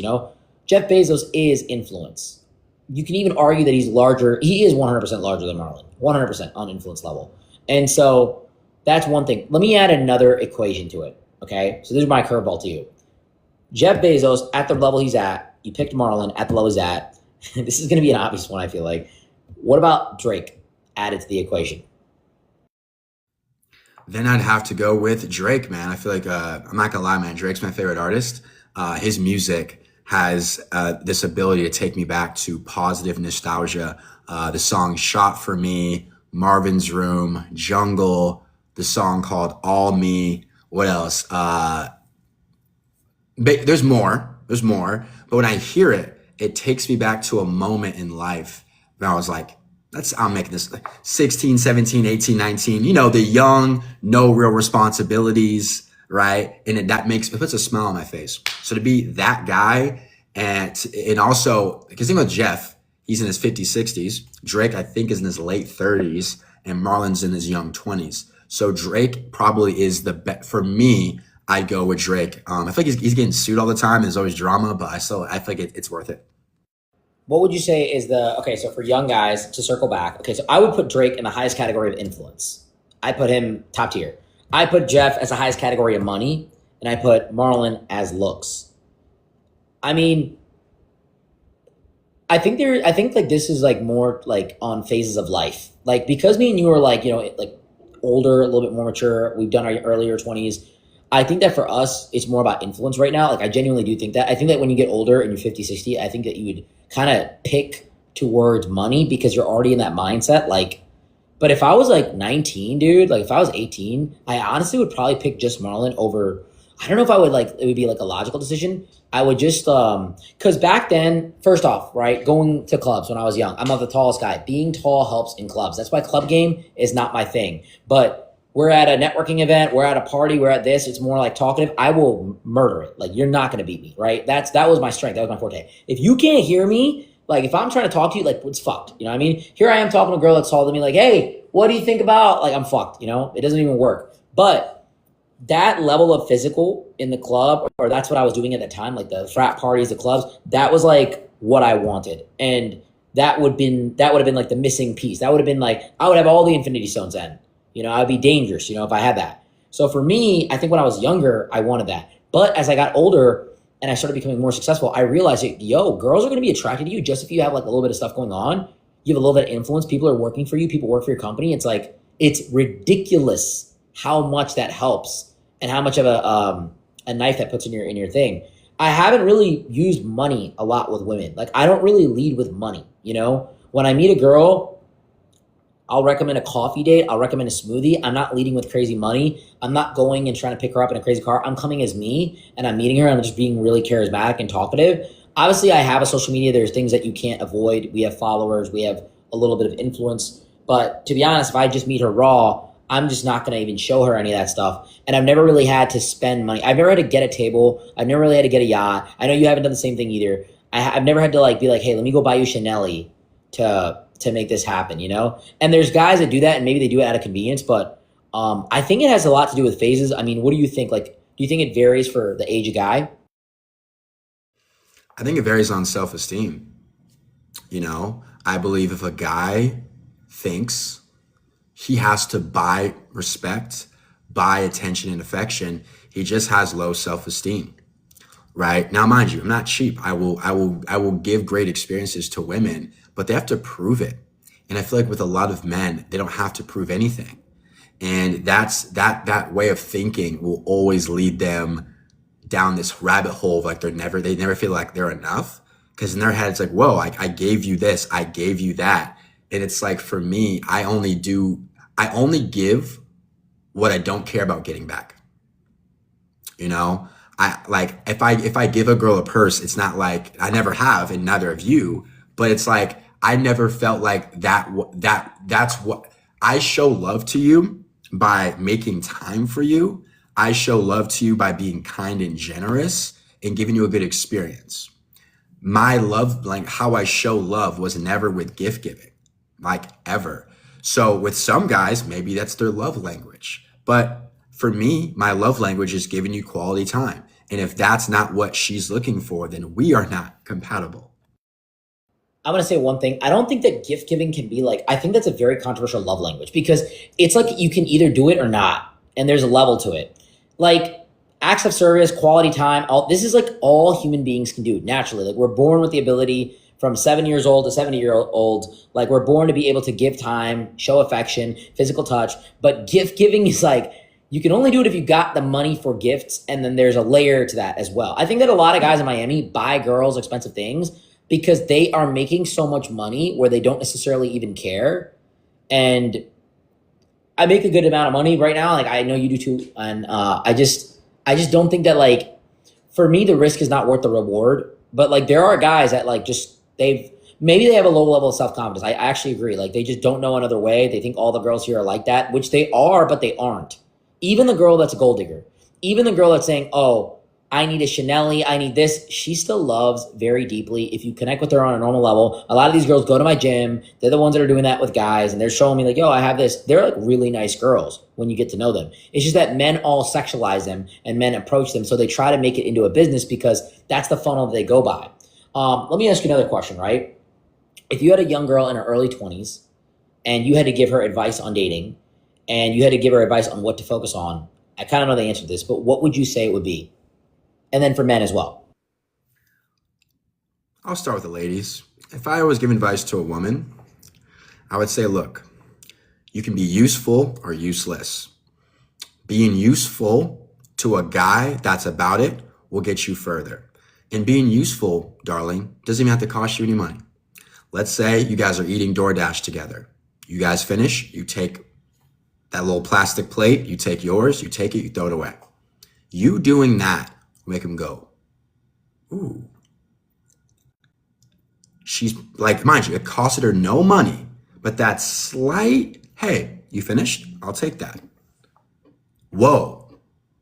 Jeff Bezos is influence. You can even argue that he's larger. He is 100% larger than Marlon, 100% on influence level. And so that's one thing. Let me add another equation to it. Okay. So this is my curveball to you. Jeff Bezos at the level he's at, you picked Marlon at the level he's at. This is going to be an obvious one, I feel like. What about Drake added to the equation? Then I'd have to go with Drake, man. I feel like, I'm not gonna lie, man. Drake's my favorite artist. His music has this ability to take me back to positive nostalgia. The song Shot for Me, Marvin's Room, Jungle, the song called All Me. What else? There's more. There's more. But when I hear it, it takes me back to a moment in life where I was like, I'm making this 16, 17, 18, 19, the young, no real responsibilities, right? And it puts a smile on my face. So to be that guy and also, because think about Jeff, he's in his 50s, 60s. Drake, I think, is in his late 30s and Marlon's in his young 20s. So Drake probably is the best. For me, I'd go with Drake. I feel like he's getting sued all the time. There's always drama, but I feel like it's worth it. What would you say is so for young guys to circle back, okay, so I would put Drake in the highest category of influence. I put him top tier. I put Jeff as the highest category of money, and I put Marlon as looks. I mean, I think like this is like more like on phases of life. Like because me and you are like, like older, a little bit more mature, we've done our earlier 20s. I think that for us, it's more about influence right now. Like I genuinely do think that. I think that when you get older and you're 50, 60, I think that you would kind of pick towards money because you're already in that mindset. Like, but if I was like 19, dude, like if I was 18, I honestly would probably pick just Marlon over. I don't know if I would like, it would be like a logical decision. I would just, cause back then, first off, right, going to clubs when I was young, I'm not the tallest guy. Being tall helps in clubs. That's why club game is not my thing. But we're at a networking event, we're at a party, we're at this, it's more like talkative. I will murder it. Like you're not going to beat me, right? That was my strength. That was my forte. If you can't hear me, like if I'm trying to talk to you, like it's fucked. You know what I mean? Here I am talking to a girl that's taller than me, like, hey, what do you think about, like I'm fucked, it doesn't even work. But that level of physical in the club, or that's what I was doing at the time, like the frat parties, the clubs, that was like what I wanted. And that would have been like the missing piece. That would have been like, I would have all the Infinity Stones then. I'd be dangerous, if I had that. So for me, I think when I was younger, I wanted that. But as I got older and I started becoming more successful, I realized, girls are going to be attracted to you just if you have like a little bit of stuff going on. You have a little bit of influence. People are working for you. People work for your company. It's like, it's ridiculous how much that helps and how much of a knife that puts in your thing. I haven't really used money a lot with women. Like I don't really lead with money. When I meet a girl, I'll recommend a coffee date. I'll recommend a smoothie. I'm not leading with crazy money. I'm not going and trying to pick her up in a crazy car. I'm coming as me and I'm meeting her. I'm just being really charismatic and talkative. Obviously, I have a social media. There's things that you can't avoid. We have followers. We have a little bit of influence. But to be honest, if I just meet her raw, I'm just not going to even show her any of that stuff. And I've never really had to spend money. I've never had to get a table. I've never really had to get a yacht. I know you haven't done the same thing either. I've never had to like be like, hey, let me go buy you Chanel to make this happen, And there's guys that do that and maybe they do it out of convenience, but I think it has a lot to do with phases. I mean, what do you think? Like, do you think it varies for the age of guy? I think it varies on self-esteem. I believe if a guy thinks he has to buy respect, buy attention and affection, he just has low self-esteem. right? Now, mind you, I'm not cheap. I will give great experiences to women, but they have to prove it. And I feel like with a lot of men, they don't have to prove anything. And that way of thinking will always lead them down this rabbit hole of like they never feel like they're enough. Because in their head, it's like, whoa, I gave you this, I gave you that. And it's like, for me, I only give what I don't care about getting back. You know, I like if I give a girl a purse, it's not like I never have, and neither of you, but it's like I never felt like that's what I show love to you by making time for you. I show love to you by being kind and generous and giving you a good experience. My love, like how I show love, was never with gift giving, like ever. So with some guys, maybe that's their love language. But for me, my love language is giving you quality time. And if that's not what she's looking for, then we are not compatible. I'm gonna say one thing. I don't think that gift giving can be like, I think that's a very controversial love language because it's like you can either do it or not, and there's a level to it. Like acts of service, quality time, all this is like all human beings can do naturally. Like we're born with the ability from 7 years old to 70-year old. Like we're born to be able to give time, show affection, physical touch. But gift giving is like you can only do it if you got the money for gifts, and then there's a layer to that as well. I think that a lot of guys in Miami buy girls expensive things because they are making so much money where they don't necessarily even care. And I make a good amount of money right now. Like I know you do too. And I just don't think that like, for me, the risk is not worth the reward. But like there are guys that like just, maybe they have a low level of self-confidence. I actually agree. Like they just don't know another way. They think all the girls here are like that, which they are, but they aren't. Even the girl that's a gold digger, even the girl that's saying, oh, I need a Chanel-y, I need this. She still loves very deeply. If you connect with her on a normal level, a lot of these girls go to my gym. They're the ones that are doing that with guys, and they're showing me like, yo, I have this. They're like really nice girls when you get to know them. It's just that men all sexualize them and men approach them. So they try to make it into a business because that's the funnel that they go by. Let me ask you another question, right? If you had a young girl in her early 20s and you had to give her advice on dating and you had to give her advice on what to focus on, I kind of know the answer to this, but what would you say it would be? And then for men as well. I'll start with the ladies. If I was giving advice to a woman, I would say, look, you can be useful or useless. Being useful to a guy that's about it will get you further. And being useful, darling, doesn't even have to cost you any money. Let's say you guys are eating DoorDash together. You guys finish, you take that little plastic plate, you take yours, you take it, you throw it away. You doing that will make him go, ooh. She's like, mind you, it costed her no money, but that slight, hey, you finished? I'll take that. Whoa.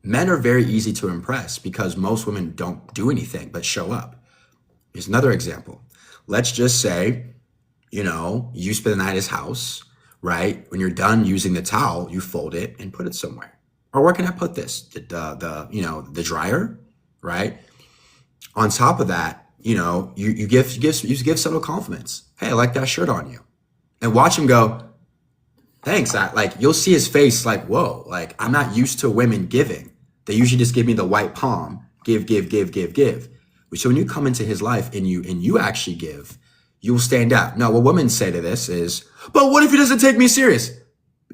Men are very easy to impress because most women don't do anything but show up. Here's another example. Let's just say, you spend the night at his house, right? When you're done using the towel, you fold it and put it somewhere. Or where can I put this? The dryer, right? On top of that, you give subtle compliments. Hey, I like that shirt on you. And watch him go, thanks. You'll see his face like, whoa, like I'm not used to women giving. They usually just give me the white palm, give. So when you come into his life and you actually give, you will stand out. Now, what women say to this is, but what if he doesn't take me serious?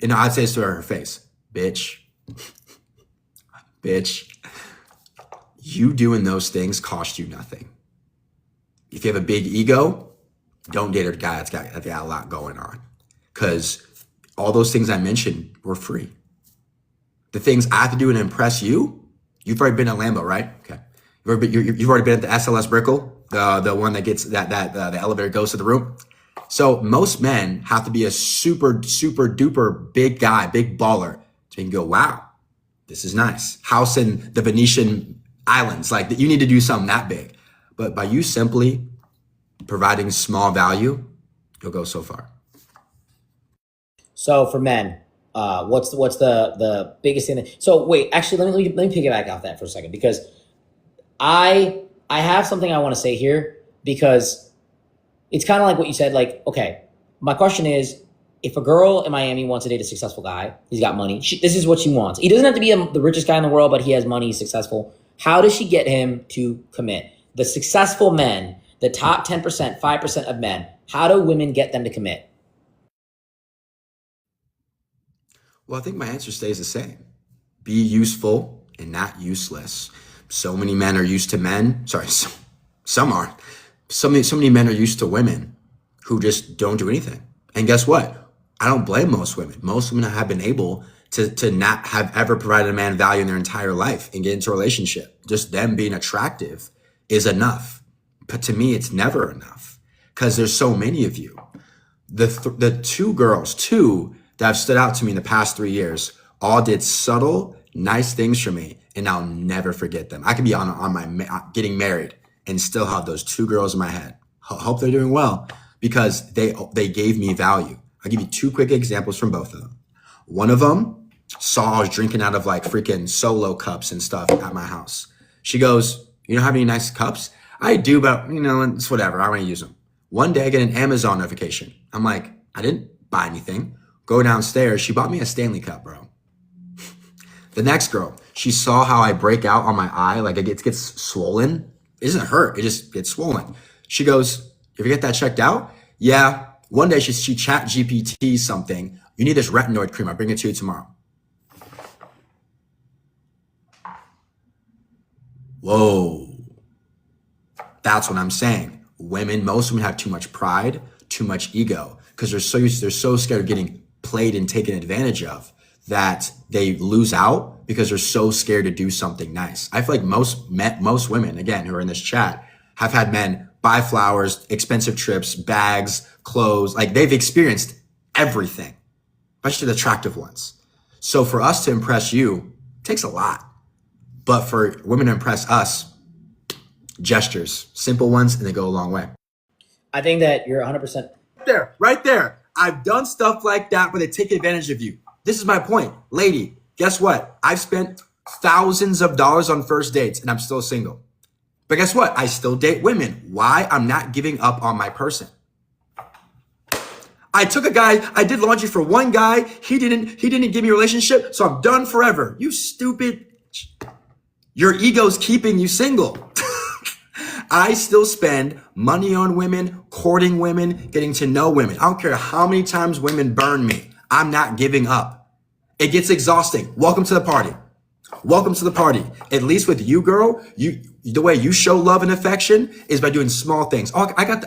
And I'd say this to her face, bitch, you doing those things cost you nothing. If you have a big ego, don't date a guy that's got a lot going on. Because all those things I mentioned were free. The things I have to do to impress you, you've already been at Lambo, right? Okay. You've already been at the SLS Brickle, the one that gets the elevator goes to the room. So most men have to be a super, super duper big guy, big baller to go, wow, this is nice. House in the Venetian islands, like you need to do something that big. But by you simply providing small value, you'll go so far. So for men, what's the biggest thing? So wait, actually, let me piggyback off that for a second because I have something I want to say here because it's kind of like what you said. Like, okay, my question is, if a girl in Miami wants to date a successful guy, he's got money. This is what she wants. He doesn't have to be the richest guy in the world, but he has money, he's successful. How does she get him to commit? The successful men, the top 10%, 5% of men, how do women get them to commit? Well, I think my answer stays the same. Be useful and not useless. So many men are used to men. Sorry, some are. So many men are used to women who just don't do anything. And guess what? I don't blame most women. Most women have been able to not have ever provided a man value in their entire life and get into a relationship. Just them being attractive is enough. But to me, it's never enough because there's so many of you. The two that have stood out to me in the past 3 years, all did subtle, nice things for me, and I'll never forget them. I could be on my getting married and still have those 2 girls in my head. Hope they're doing well because they gave me value. I'll give you 2 quick examples from both of them. One of them saw I was drinking out of like freaking Solo cups and stuff at my house. She goes, "You don't have any nice cups?" I do, but it's whatever. I want to use them. One day I get an Amazon notification. I'm like, I didn't buy anything. Go downstairs. She bought me a Stanley Cup, bro. The next girl, she saw how I break out on my eye, like it gets swollen. It doesn't hurt. It just gets swollen. She goes, "You ever get that checked out?" Yeah. One day she chat GPT something. "You need this retinoid cream. I'll bring it to you tomorrow." Whoa. That's what I'm saying. Most women have too much pride, too much ego, because they're so scared of getting played and taken advantage of that they lose out because they're so scared to do something nice. I feel like most women, again, who are in this chat, have had men buy flowers, expensive trips, bags, clothes. Like they've experienced everything, especially the attractive ones. So for us to impress you takes a lot. But for women to impress us, gestures, simple ones, and they go a long way. I think that you're 100%. Right there. I've done stuff like that where they take advantage of you. This is my point. Lady, guess what? I've spent thousands of dollars on first dates and I'm still single. But guess what? I still date women. Why? I'm not giving up on my person. I took a guy, I did laundry for one guy. He didn't give me a relationship, so I'm done forever. You stupid. Your ego's keeping you single. I still spend money on women, courting women, getting to know women. I don't care how many times women burn me. I'm not giving up. It gets exhausting. Welcome to the party. Welcome to the party. At least with you, girl, the way you show love and affection is by doing small things. Oh, I got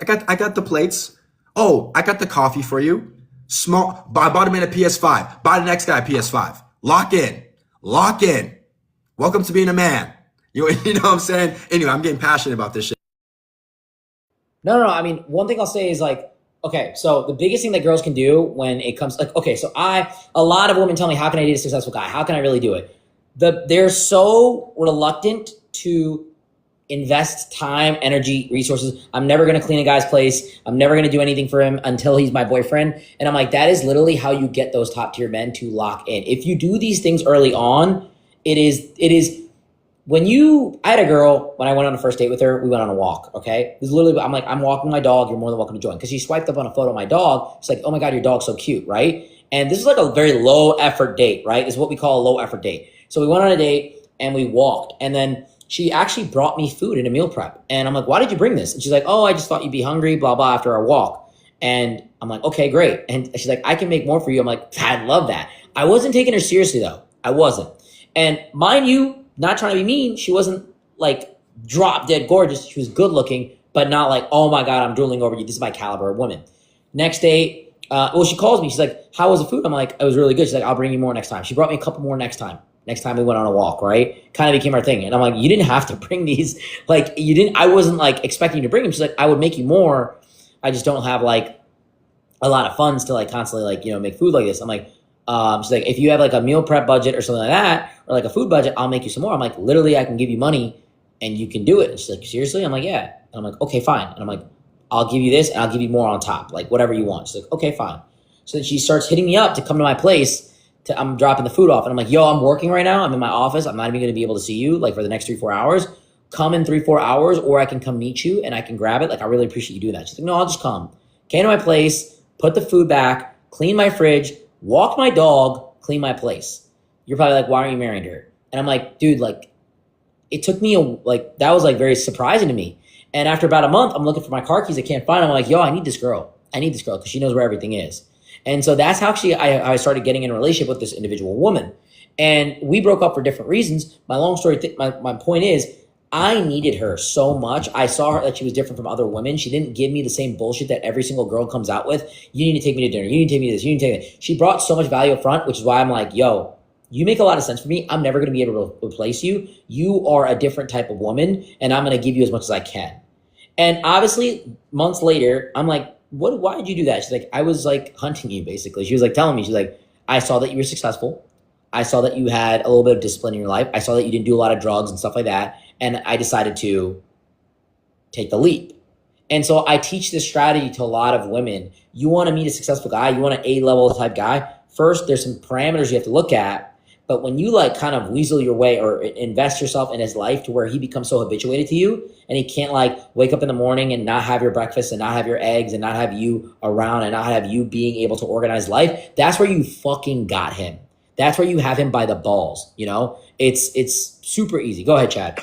the plates. Oh, I got the coffee for you. I bought him in a PS5. Buy the next guy a PS5. Lock in. Welcome to being a man. You know what I'm saying? Anyway, I'm getting passionate about this shit. No. I mean, one thing I'll say is like, okay, so the biggest thing that girls can do when it comes like, okay, so a lot of women tell me, how can I date a successful guy? How can I really do it? They're so reluctant to invest time, energy, resources. I'm never going to clean a guy's place. I'm never going to do anything for him until he's my boyfriend. And I'm like, that is literally how you get those top tier men to lock in. If you do these things early on, it is I had a girl, when I went on a first date with her, we went on a walk, okay? It was literally, I'm like, I'm walking my dog, you're more than welcome to join. Because she swiped up on a photo of my dog. She's like, oh my God, your dog's so cute, right? And this is like a very low effort date, right? This is what we call a low effort date. So we went on a date and we walked. And then she actually brought me food in a meal prep. And I'm like, why did you bring this? And she's like, oh, I just thought you'd be hungry, blah, blah, after our walk. And I'm like, okay, great. And she's like, I can make more for you. I'm like, I love that. I wasn't taking her seriously though. I wasn't. And mind you, not trying to be mean, she wasn't like drop dead gorgeous. She was good looking, but not like, oh my God, I'm drooling over you. This is my caliber of woman. Next day, she calls me. She's like, how was the food? I'm like, it was really good. She's like, I'll bring you more next time. She brought me a couple more next time. Next time we went on a walk, right? Kind of became our thing. And I'm like, you didn't have to bring these. Like, I wasn't like expecting you to bring them. She's like, I would make you more. I just don't have like a lot of funds to like constantly like, make food like this. I'm like, she's like, if you have like a meal prep budget or something like that, or like a food budget, I'll make you some more. I'm like, literally, I can give you money and you can do it. And she's like, seriously? I'm like, yeah. And I'm like, okay, fine. And I'm like, I'll give you this and I'll give you more on top, like whatever you want. She's like, okay, fine. So then she starts hitting me up to come to my place. I'm dropping the food off. And I'm like, yo, I'm working right now. I'm in my office. I'm not even going to be able to see you like for the next 3-4 hours. Come in 3-4 hours, or I can come meet you and I can grab it. Like, I really appreciate you doing that. She's like, no, I'll just come. Came to my place, put the food back, clean my fridge, walk my dog, clean my place. You're probably like, why aren't you married her? And I'm like, dude, like, it took me that was like very surprising to me. And after about a month, I'm looking for my car keys. I can't find them. I'm like, yo, I need this girl. I need this girl because she knows where everything is. And so that's how actually I started getting in a relationship with this individual woman. And we broke up for different reasons. My long story, my point is, I needed her so much. I saw her that she was different from other women. She didn't give me the same bullshit that every single girl comes out with. You need to take me to dinner. You need to take me to this. You need to take me to that. She brought so much value up front, which is why I'm like, yo, you make a lot of sense for me. I'm never going to be able to replace you. You are a different type of woman, and I'm going to give you as much as I can. And obviously, months later, I'm like, why did you do that? She's like, I was like hunting you, basically. She was like telling me, she's like, I saw that you were successful. I saw that you had a little bit of discipline in your life. I saw that you didn't do a lot of drugs and stuff like that. And I decided to take the leap. And so I teach this strategy to a lot of women. You want to meet a successful guy, you want an A-level type guy. First, there's some parameters you have to look at. But when you like kind of weasel your way or invest yourself in his life to where he becomes so habituated to you and he can't like wake up in the morning and not have your breakfast and not have your eggs and not have you around and not have you being able to organize life, that's where you fucking got him. That's where you have him by the balls, you know? It's super easy. Go ahead, Chad.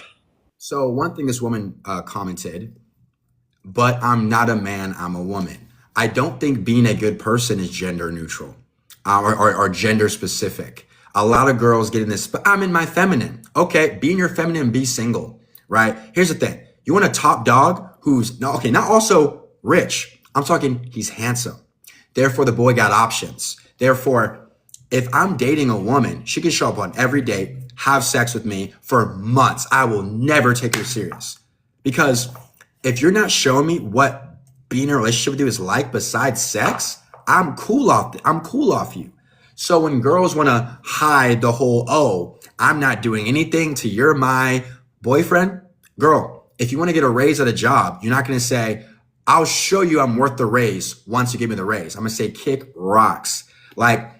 So one thing this woman commented, but I'm not a man, I'm a woman. I don't think being a good person is gender neutral or gender specific. A lot of girls get in this, but I'm in my feminine. Okay, be in your feminine, be single, right? Here's the thing. You want a top dog who's, not also rich. I'm talking he's handsome. Therefore, the boy got options. Therefore, if I'm dating a woman, she can show up on every date, have sex with me for months. I will never take her serious. Because if you're not showing me what being in a relationship with you is like besides sex, I'm cool off you. So when girls want to hide the whole, oh, I'm not doing anything to you're my boyfriend, girl, if you want to get a raise at a job, you're not going to say, I'll show you I'm worth the raise once you give me the raise. I'm going to say kick rocks. Like,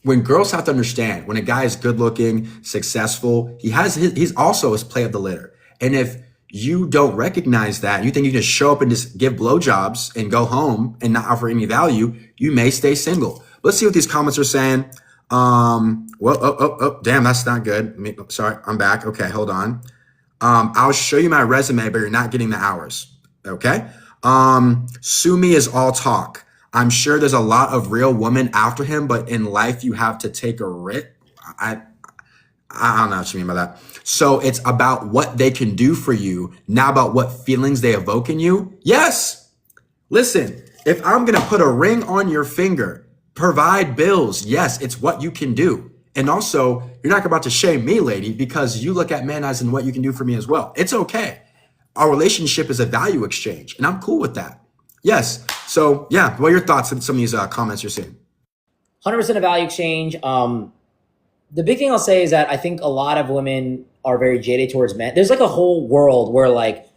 when girls have to understand, when a guy is good looking, successful, he's also his play of the litter. And if you don't recognize that, you think you can just show up and just give blowjobs and go home and not offer any value, you may stay single. Let's see what these comments are saying. Damn, that's not good. Sorry, I'm back. Okay, hold on. I'll show you my resume, but you're not getting the hours. Okay. Sue me is all talk. I'm sure there's a lot of real women after him, but in life you have to take a risk. I don't know what you mean by that. So it's about what they can do for you, not about what feelings they evoke in you. Yes. Listen, if I'm going to put a ring on your finger, provide bills, yes, it's what you can do. And also, you're not about to shame me, lady, because you look at men as in what you can do for me as well. It's okay. Our relationship is a value exchange, and I'm cool with that. Yes. So, yeah, what are your thoughts on some of these comments you're seeing? 100% a value exchange. The big thing I'll say is that I think a lot of women are very jaded towards men. There's like a whole world where like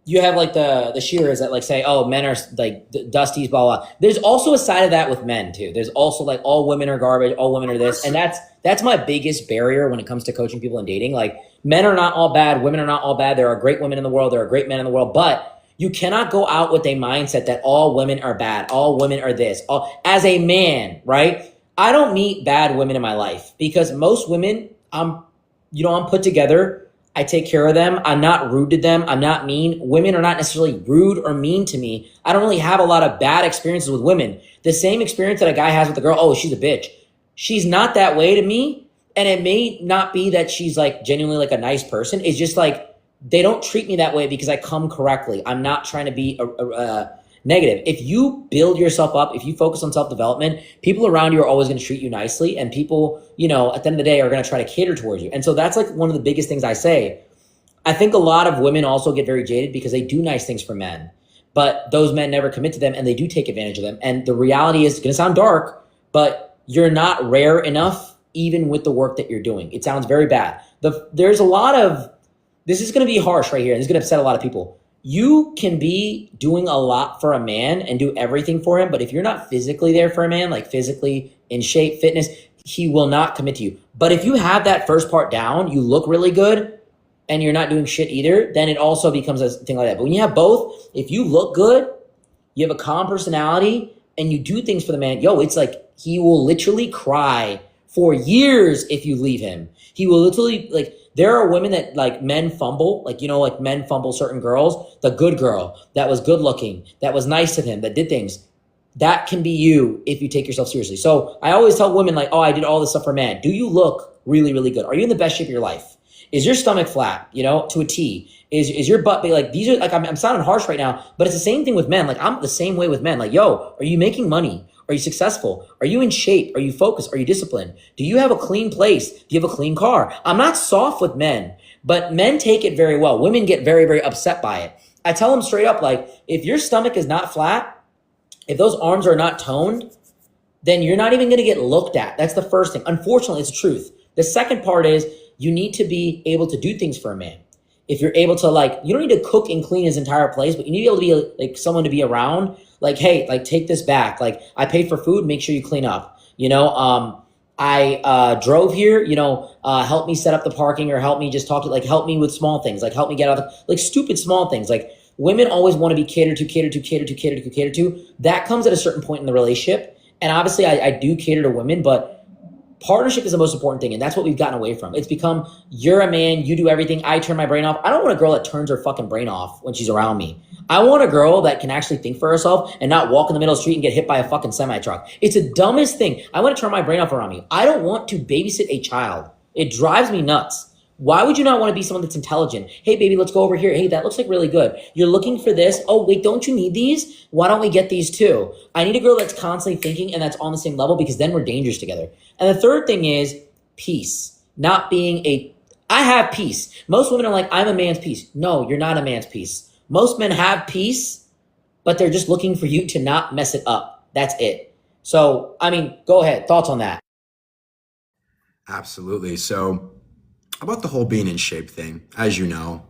you have like the shearers that like say, oh, men are like dusties, blah, blah. There's also a side of that with men too. There's also like all women are garbage, all women are this. And that's my biggest barrier when it comes to coaching people and dating. Like men are not all bad. Women are not all bad. There are great women in the world. There are great men in the world, but you cannot go out with a mindset that all women are bad. All women are this. As a man, right? I don't meet bad women in my life because most women, I'm put together. I take care of them. I'm not rude to them. I'm not mean. Women are not necessarily rude or mean to me. I don't really have a lot of bad experiences with women. The same experience that a guy has with a girl, oh, she's a bitch. She's not that way to me. And it may not be that she's like genuinely like a nice person. It's just like, they don't treat me that way because I come correctly. I'm not trying to be negative. If you build yourself up, if you focus on self-development, people around you are always going to treat you nicely. And people, at the end of the day are going to try to cater towards you. And so that's like one of the biggest things I say. I think a lot of women also get very jaded because they do nice things for men, but those men never commit to them and they do take advantage of them. And the reality is, it's going to sound dark, but you're not rare enough even with the work that you're doing. It sounds very bad. There's a lot of, this is going to be harsh right here, and this is going to upset a lot of people. You can be doing a lot for a man and do everything for him, but if you're not physically there for a man, like physically in shape, fitness, he will not commit to you. But if you have that first part down, you look really good, and you're not doing shit either, then it also becomes a thing like that. But when you have both, if you look good, you have a calm personality, and you do things for the man, it's like he will literally cry for years if you leave him. He will literally, like, there are women that, like, men fumble, like, you know, like men fumble certain girls. The good girl that was good looking, that was nice to him, that did things. That can be you if you take yourself seriously. So I always tell women, like, oh, I did all this stuff for a man. Do you look really, really good? Are you in the best shape of your life? Is your stomach flat, you know, to a T? Is your butt big? Like, these are, like, I'm sounding harsh right now, but it's the same thing with men. Like, I'm the same way with men. Like, yo, are you making money? Are you successful? Are you in shape? Are you focused? Are you disciplined? Do you have a clean place? Do you have a clean car? I'm not soft with men, but men take it very well. Women get very, very upset by it. I tell them straight up, like, if your stomach is not flat, if those arms are not toned, then you're not even going to get looked at. That's the first thing. Unfortunately, it's the truth. The second part is you need to be able to do things for a man. If you're able to, like, you don't need to cook and clean his entire place, but you need to be able to be, like, someone to be around. Like, hey, like, take this back. Like, I paid for food. Make sure you clean up. You know, I drove here, you know, help me set up the parking, or help me just talk to, like, help me with small things. Like, help me get out of, like, stupid small things. Like, women always want to be catered to. That comes at a certain point in the relationship. And obviously I do cater to women, but partnership is the most important thing. And that's what we've gotten away from. It's become, you're a man, you do everything. I turn my brain off. I don't want a girl that turns her fucking brain off when she's around me. I want a girl that can actually think for herself and not walk in the middle of the street and get hit by a fucking semi-truck. It's the dumbest thing. I want to turn my brain off around me. I don't want to babysit a child. It drives me nuts. Why would you not want to be someone that's intelligent? Hey, baby, let's go over here. Hey, that looks like really good. You're looking for this. Oh, wait, don't you need these? Why don't we get these too? I need a girl that's constantly thinking and that's on the same level, because then we're dangerous together. And the third thing is peace. Not being I have peace. Most women are like, I'm a man's peace. No, you're not a man's peace. Most men have peace, but they're just looking for you to not mess it up. That's it. So, I mean, go ahead. Thoughts on that? Absolutely. So, about the whole being in shape thing, as you know,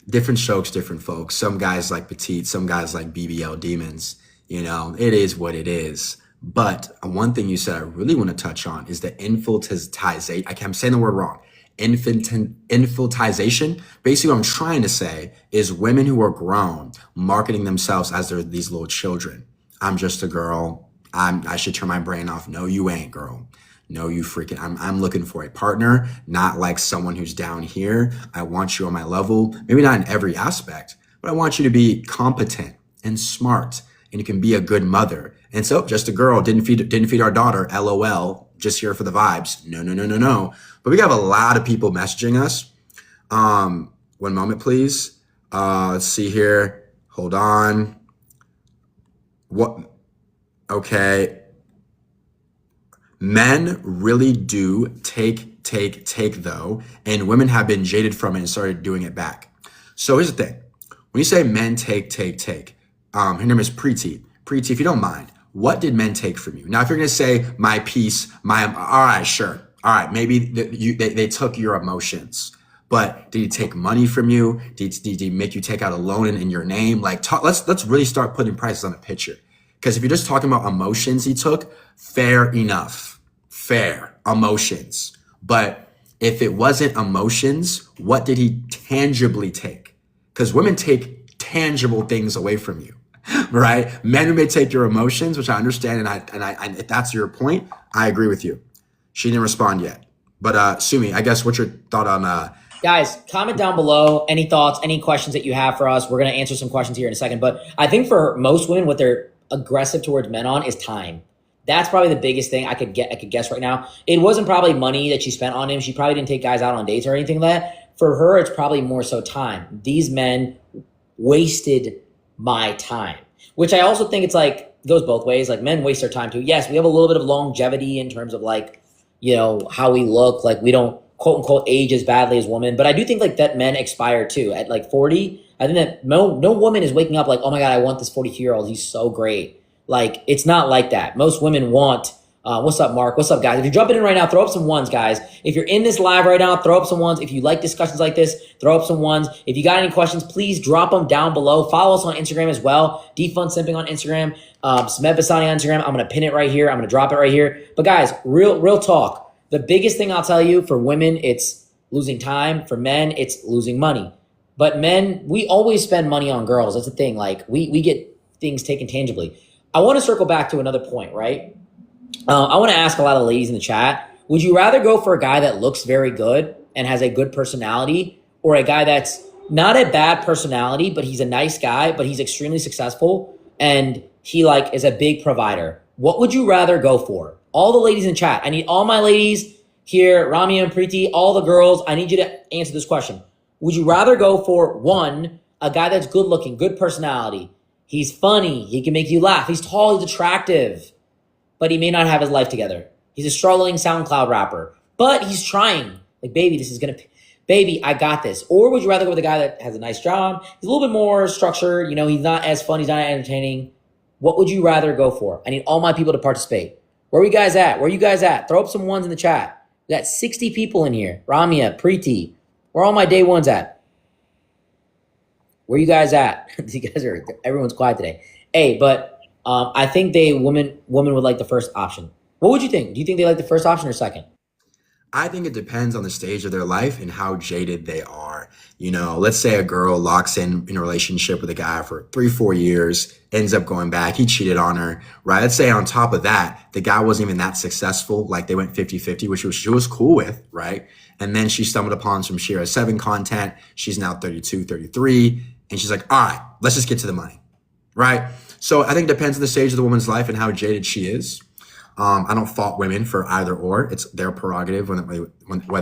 different strokes, different folks. Some guys like petite, some guys like BBL demons. You know, it is what it is. But one thing you said I really want to touch on is the infantization. I'm saying the word wrong. Infantization. Basically, what I'm trying to say is women who are grown marketing themselves as they're these little children. I'm just a girl. I should turn my brain off. No, you ain't, girl. No, you freaking, I'm looking for a partner, not like someone who's down here. I want you on my level, maybe not in every aspect, but I want you to be competent and smart, and you can be a good mother. And so, just a girl, didn't feed our daughter, LOL, just here for the vibes. No. But we have a lot of people messaging us. One moment, please. Let's see here. Hold on. What? Okay. Men really do take though, and women have been jaded from it and started doing it back. So here's the thing. When you say men take, her name is Preeti. Preeti, if you don't mind, what did men take from you? Now, if you're going to say my peace, all right, sure. All right, maybe they took your emotions, but did he take money from you? Did he make you take out a loan in your name? Like, let's really start putting prices on a picture. Because if you're just talking about emotions he took, fair enough. Fair. Emotions. But if it wasn't emotions, what did he tangibly take? Because women take tangible things away from you, right? Men may take your emotions, which I understand, and if that's your point, I agree with you. She didn't respond yet. But Sumi, I guess what's your thought on Guys, comment down below any thoughts, any questions that you have for us. We're going to answer some questions here in a second. But I think for most women, what they're aggressive towards men on is time. That's probably the biggest thing I could guess right now. It wasn't probably money that she spent on him. She probably didn't take guys out on dates or anything like that. For her, it's probably more so time. These men wasted my time, which I also think it's like goes both ways. Like, men waste their time too. Yes, we have a little bit of longevity in terms of, like, you know, how we look. Like, we don't quote unquote age as badly as women, but I do think like that men expire too at like 40. I think that no woman is waking up like, oh my God, I want this 42-year-old. He's so great. Like, it's not like that. Most women want, what's up, Mark? What's up, guys? If you're jumping in right now, throw up some ones, guys. If you're in this live right now, throw up some ones. If you like discussions like this, throw up some ones. If you got any questions, please drop them down below. Follow us on Instagram as well. Defund Simping on Instagram. Smed Basani on Instagram. I'm going to pin it right here. I'm going to drop it right here. But guys, real talk. The biggest thing I'll tell you, for women, it's losing time. For men, it's losing money. But men, we always spend money on girls. That's the thing. Like, we get things taken tangibly. I want to circle back to another point, right? I want to ask a lot of ladies in the chat. Would you rather go for a guy that looks very good and has a good personality, or a guy that's not a bad personality, but he's a nice guy, but he's extremely successful and he like is a big provider? What would you rather go for? All the ladies in chat. I need all my ladies here, Ramya and Preeti, all the girls. I need you to answer this question. Would you rather go for one, a guy that's good looking, good personality? He's funny. He can make you laugh. He's tall. He's attractive, but he may not have his life together. He's a struggling SoundCloud rapper, but he's trying. Like, baby, this is going to, baby, I got this. Or would you rather go with a guy that has a nice job? He's a little bit more structured. You know, he's not as fun. He's not entertaining. What would you rather go for? I need all my people to participate. Where are you guys at? Where are you guys at? Throw up some ones in the chat. We got 60 people in here. Ramya, Preeti. Where are all my day ones at? Where you guys at? You guys are, everyone's quiet today. Hey, but I think women would like the first option. What would you think? Do you think they like the first option or second? I think it depends on the stage of their life and how jaded they are. You know, let's say a girl locks in a relationship with a guy for 3-4 years, ends up going back. He cheated on her, right? Let's say on top of that, the guy wasn't even that successful. Like they went 50-50, which she was cool with, right? And then she stumbled upon some Shira 7 content. She's now 32, 33. And she's like, all right, let's just get to the money, right? So I think it depends on the stage of the woman's life and how jaded she is. I don't fault women for either or. It's their prerogative whether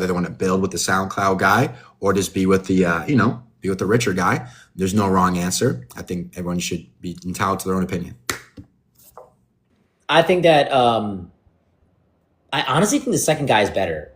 they want to build with the SoundCloud guy or just be with the, be with the richer guy. There's no wrong answer. I think everyone should be entitled to their own opinion. I think that, I honestly think the second guy is better.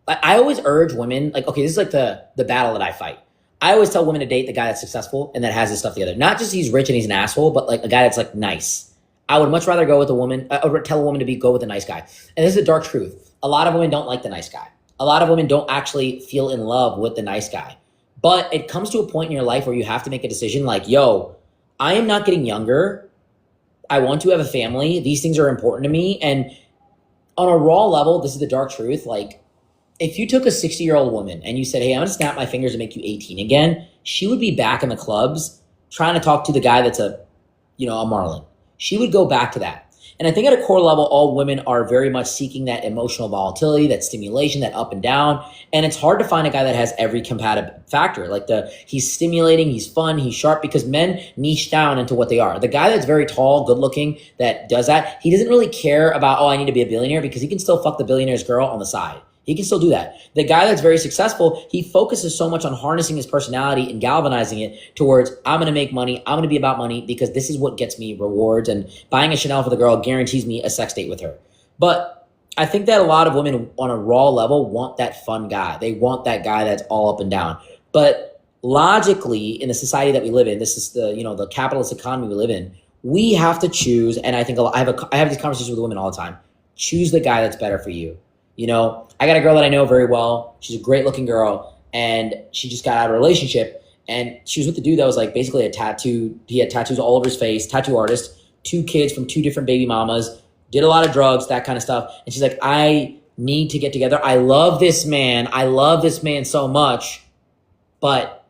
I always urge women, like, okay, this is like the battle that I fight. I always tell women to date the guy that's successful and that has his stuff together. Not just he's rich and he's an asshole, but like a guy that's like nice. I would much rather go with a woman, or tell a woman to go with a nice guy. And this is a dark truth. A lot of women don't like the nice guy. A lot of women don't actually feel in love with the nice guy. But it comes to a point in your life where you have to make a decision like, yo, I am not getting younger. I want to have a family. These things are important to me. And on a raw level, this is the dark truth. Like, if you took a 60-year-old woman and you said, hey, I'm going to snap my fingers and make you 18 again, she would be back in the clubs trying to talk to the guy that's a Marlin. She would go back to that. And I think at a core level, all women are very much seeking that emotional volatility, that stimulation, that up and down. And it's hard to find a guy that has every compatible factor. Like he's stimulating, he's fun, he's sharp, because men niche down into what they are. The guy that's very tall, good looking, that does that, he doesn't really care about, I need to be a billionaire, because he can still fuck the billionaire's girl on the side. He can still do that. The guy that's very successful, he focuses so much on harnessing his personality and galvanizing it towards, I'm going to make money. I'm going to be about money because this is what gets me rewards, and buying a Chanel for the girl guarantees me a sex date with her. But I think that a lot of women on a raw level want that fun guy. They want that guy that's all up and down. But logically, in the society that we live in, this is the capitalist economy we live in, we have to choose. And I think I have these conversations with women all the time. Choose the guy that's better for you. I got a girl that I know very well. She's a great looking girl, and she just got out of a relationship, and she was with the dude that was like basically a tattoo. He had tattoos all over his face, tattoo artist, 2 kids from 2 different baby mamas, did a lot of drugs, that kind of stuff. And she's like, I need to get together. I love this man. I love this man so much, but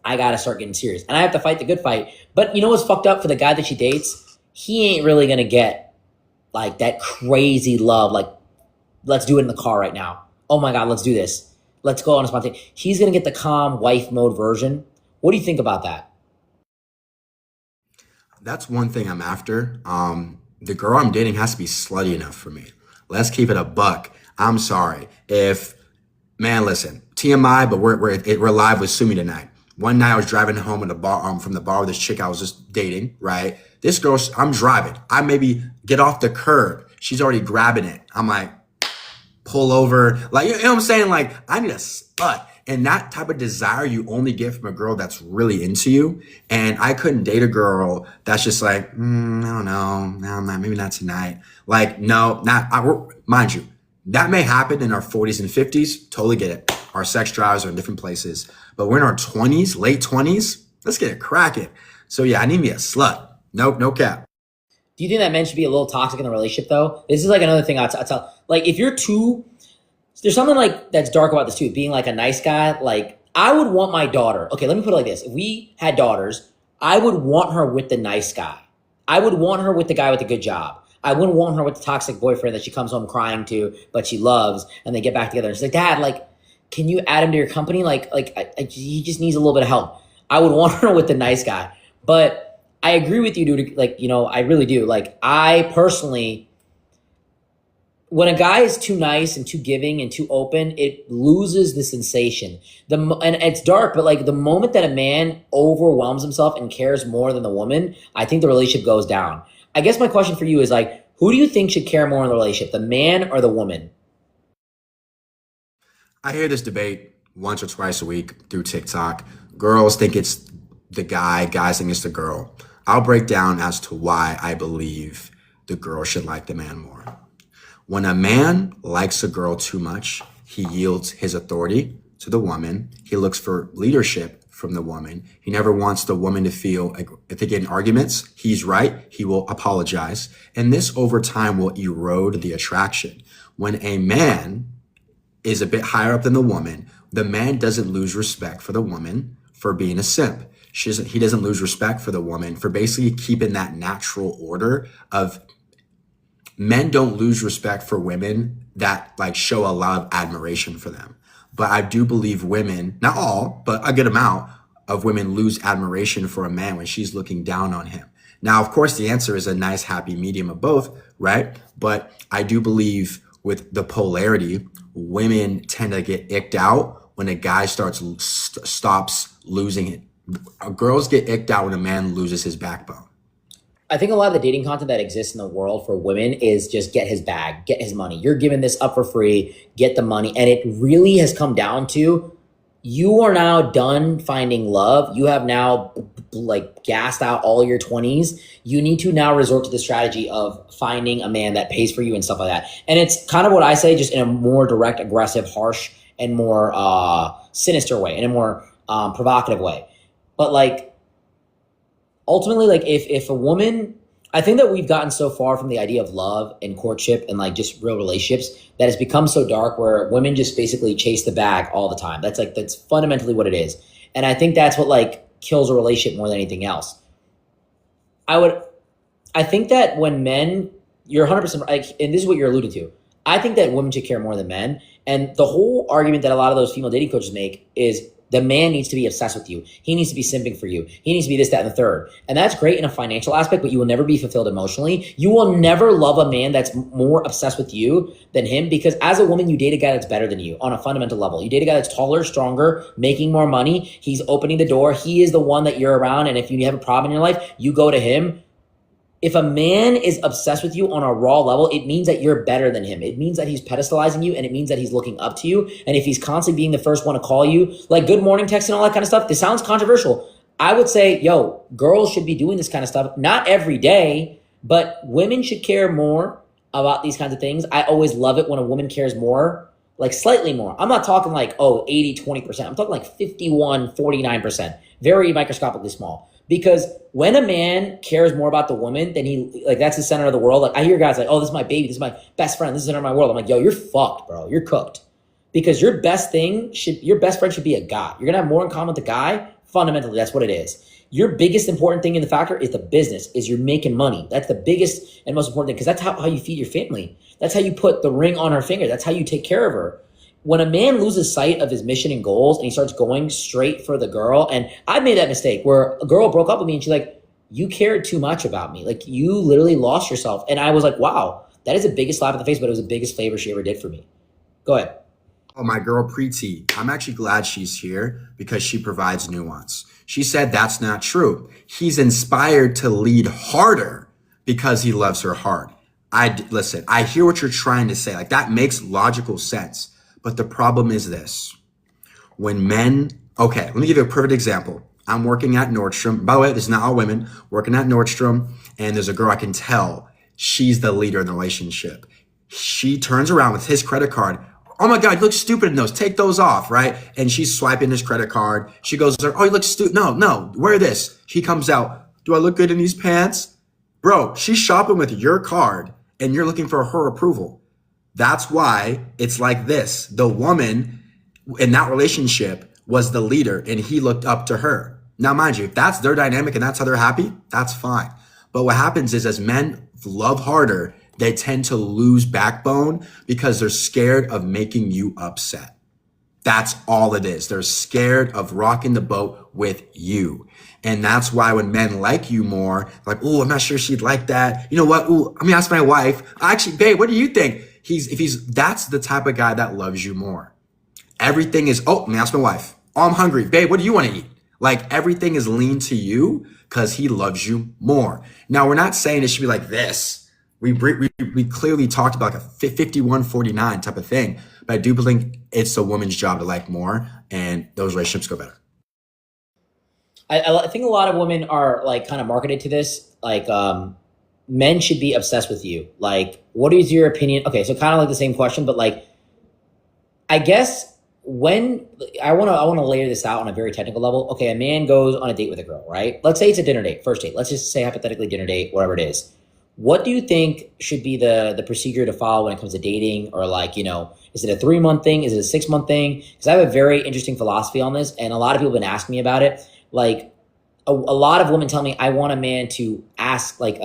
I got to start getting serious. And I have to fight the good fight. But you know what's fucked up for the guy that she dates? He ain't really going to get like that crazy love, like, let's do it in the car right now. Oh my God, let's do this. Let's go on a spontaneous. He's going to get the calm wife mode version. What do you think about that? That's one thing I'm after. The girl I'm dating has to be slutty enough for me. Let's keep it a buck. I'm sorry. Listen, TMI, but we're live with Sumi tonight. One night I was driving home in the bar, from the bar with this chick I was just dating, right? This girl, I'm driving. I maybe get off the curb. She's already grabbing it. I'm like, pull over. Like, you know what I'm saying? Like, I need a slut. And that type of desire you only get from a girl that's really into you. And I couldn't date a girl that's just like, I don't know. No, maybe not tonight. Like, no, mind you, that may happen in our 40s and 50s. Totally get it. Our sex drives are in different places. But we're in our 20s, late 20s. Let's get it cracking. So yeah, I need me a slut. No cap. Do you think that men should be a little toxic in the relationship, though? This is like another thing I tell. Like, if you're there's something like that's dark about this too. Being like a nice guy. Like, I would want my daughter. Okay, let me put it like this: if we had daughters, I would want her with the nice guy. I would want her with the guy with the good job. I wouldn't want her with the toxic boyfriend that she comes home crying to, but she loves, and they get back together. And she's like, Dad, like, can you add him to your company? He just needs a little bit of help. I would want her with the nice guy. But I agree with you, dude. Like, I really do. Like, I personally, when a guy is too nice and too giving and too open, it loses the sensation. And it's dark, but like the moment that a man overwhelms himself and cares more than the woman, I think the relationship goes down. I guess my question for you is like, who do you think should care more in the relationship, the man or the woman? I hear this debate once or twice a week through TikTok. Girls think it's the guy, guys think it's the girl. I'll break down as to why I believe the girl should like the man more. When a man likes a girl too much, he yields his authority to the woman. He looks for leadership from the woman. He never wants the woman to feel like if they get in arguments, he's right, he will apologize. And this over time will erode the attraction. When a man is a bit higher up than the woman, the man doesn't lose respect for the woman for being a simp. He doesn't lose respect for the woman for basically keeping that natural order of men don't lose respect for women that like show a lot of admiration for them. But I do believe women, not all, but a good amount of women lose admiration for a man when she's looking down on him. Now, of course, the answer is a nice, happy medium of both, right? But I do believe with the polarity, women tend to get icked out when a guy stops losing it. Girls get icked out when a man loses his backbone. I think a lot of the dating content that exists in the world for women is just get his bag, get his money. You're giving this up for free, get the money. And it really has come down to you are now done finding love. You have now like gassed out all your 20s. You need to now resort to the strategy of finding a man that pays for you and stuff like that. And it's kind of what I say, just in a more direct, aggressive, harsh, and more sinister way, in a more provocative way. But like, ultimately, like if a woman, I think that we've gotten so far from the idea of love and courtship and like just real relationships that it's become so dark where women just basically chase the bag all the time. That's fundamentally what it is. And I think that's what like kills a relationship more than anything else. I think that when men, you're 100% like, and this is what you're alluding to. I think that women should care more than men. And the whole argument that a lot of those female dating coaches make is the man needs to be obsessed with you. He needs to be simping for you. He needs to be this, that, and the third. And that's great in a financial aspect, but you will never be fulfilled emotionally. You will never love a man that's more obsessed with you than him, because as a woman, you date a guy that's better than you on a fundamental level. You date a guy that's taller, stronger, making more money. He's opening the door. He is the one that you're around. And if you have a problem in your life, you go to him. If a man is obsessed with you on a raw level, it means that you're better than him. It means that he's pedestalizing you, and it means that he's looking up to you. And if he's constantly being the first one to call you, like good morning text and all that kind of stuff, this sounds controversial. I would say, yo, girls should be doing this kind of stuff. Not every day, but women should care more about these kinds of things. I always love it when a woman cares more, like slightly more. I'm not talking like, 80, 20%. I'm talking like 51, 49%. Very microscopically small. Because when a man cares more about the woman than he, like that's the center of the world. Like I hear guys like, oh, this is my baby. This is my best friend. This is the center of my world. I'm like, yo, you're fucked, bro. You're cooked. Because your best friend should be a guy. You're going to have more in common with the guy. Fundamentally, that's what it is. Your biggest important thing in the factor is the business, is you're making money. That's the biggest and most important thing, because that's how you feed your family. That's how you put the ring on her finger. That's how you take care of her. When a man loses sight of his mission and goals and he starts going straight for the girl, and I made that mistake where a girl broke up with me and she's like, you cared too much about me. Like you literally lost yourself. And I was like, wow, that is the biggest slap in the face, but it was the biggest favor she ever did for me. Go ahead. Oh, my girl Preeti, I'm actually glad she's here because she provides nuance. She said that's not true. He's inspired to lead harder because he loves her hard. Listen, I hear what you're trying to say. Like that makes logical sense. But the problem is this. When men, okay, let me give you a perfect example. I'm working at Nordstrom. By the way, this is not all women. Working at Nordstrom, and there's a girl I can tell she's the leader in the relationship. She turns around with his credit card. Oh my God, you look stupid in those. Take those off, right? And she's swiping his credit card. She goes, oh, you look stupid. No, wear this. He comes out. Do I look good in these pants? Bro, she's shopping with your card, and you're looking for her approval. That's why it's like this. The woman in that relationship was the leader and he looked up to her. Now, mind you, if that's their dynamic and that's how they're happy, that's fine. But what happens is as men love harder, they tend to lose backbone because they're scared of making you upset. That's all it is. They're scared of rocking the boat with you. And that's why when men like you more, like, oh, I'm not sure she'd like that. You know what? Ooh, let me ask my wife. Actually, babe, what do you think? That's the type of guy that loves you more. Everything is, oh, let me ask my wife. Oh, I'm hungry. Babe, what do you want to eat? Like everything is lean to you because he loves you more. Now, we're not saying it should be like this. We clearly talked about like a 51-49 type of thing, but I do believe it's a woman's job to like more, and those relationships go better. I think a lot of women are like kind of marketed to this. Like, men should be obsessed with you. Like, what is your opinion? Okay, so kind of like the same question, but like, I guess when I want to layer this out on a very technical level. Okay, a man goes on a date with a girl, right? Let's say it's a dinner date, first date. Let's just say hypothetically dinner date, whatever it is. What do you think should be the procedure to follow when it comes to dating? Or like, is it a 3-month thing? Is it a 6-month thing? Because I have a very interesting philosophy on this, and a lot of people have been asking me about it. Like, a lot of women tell me, I want a man to ask, like,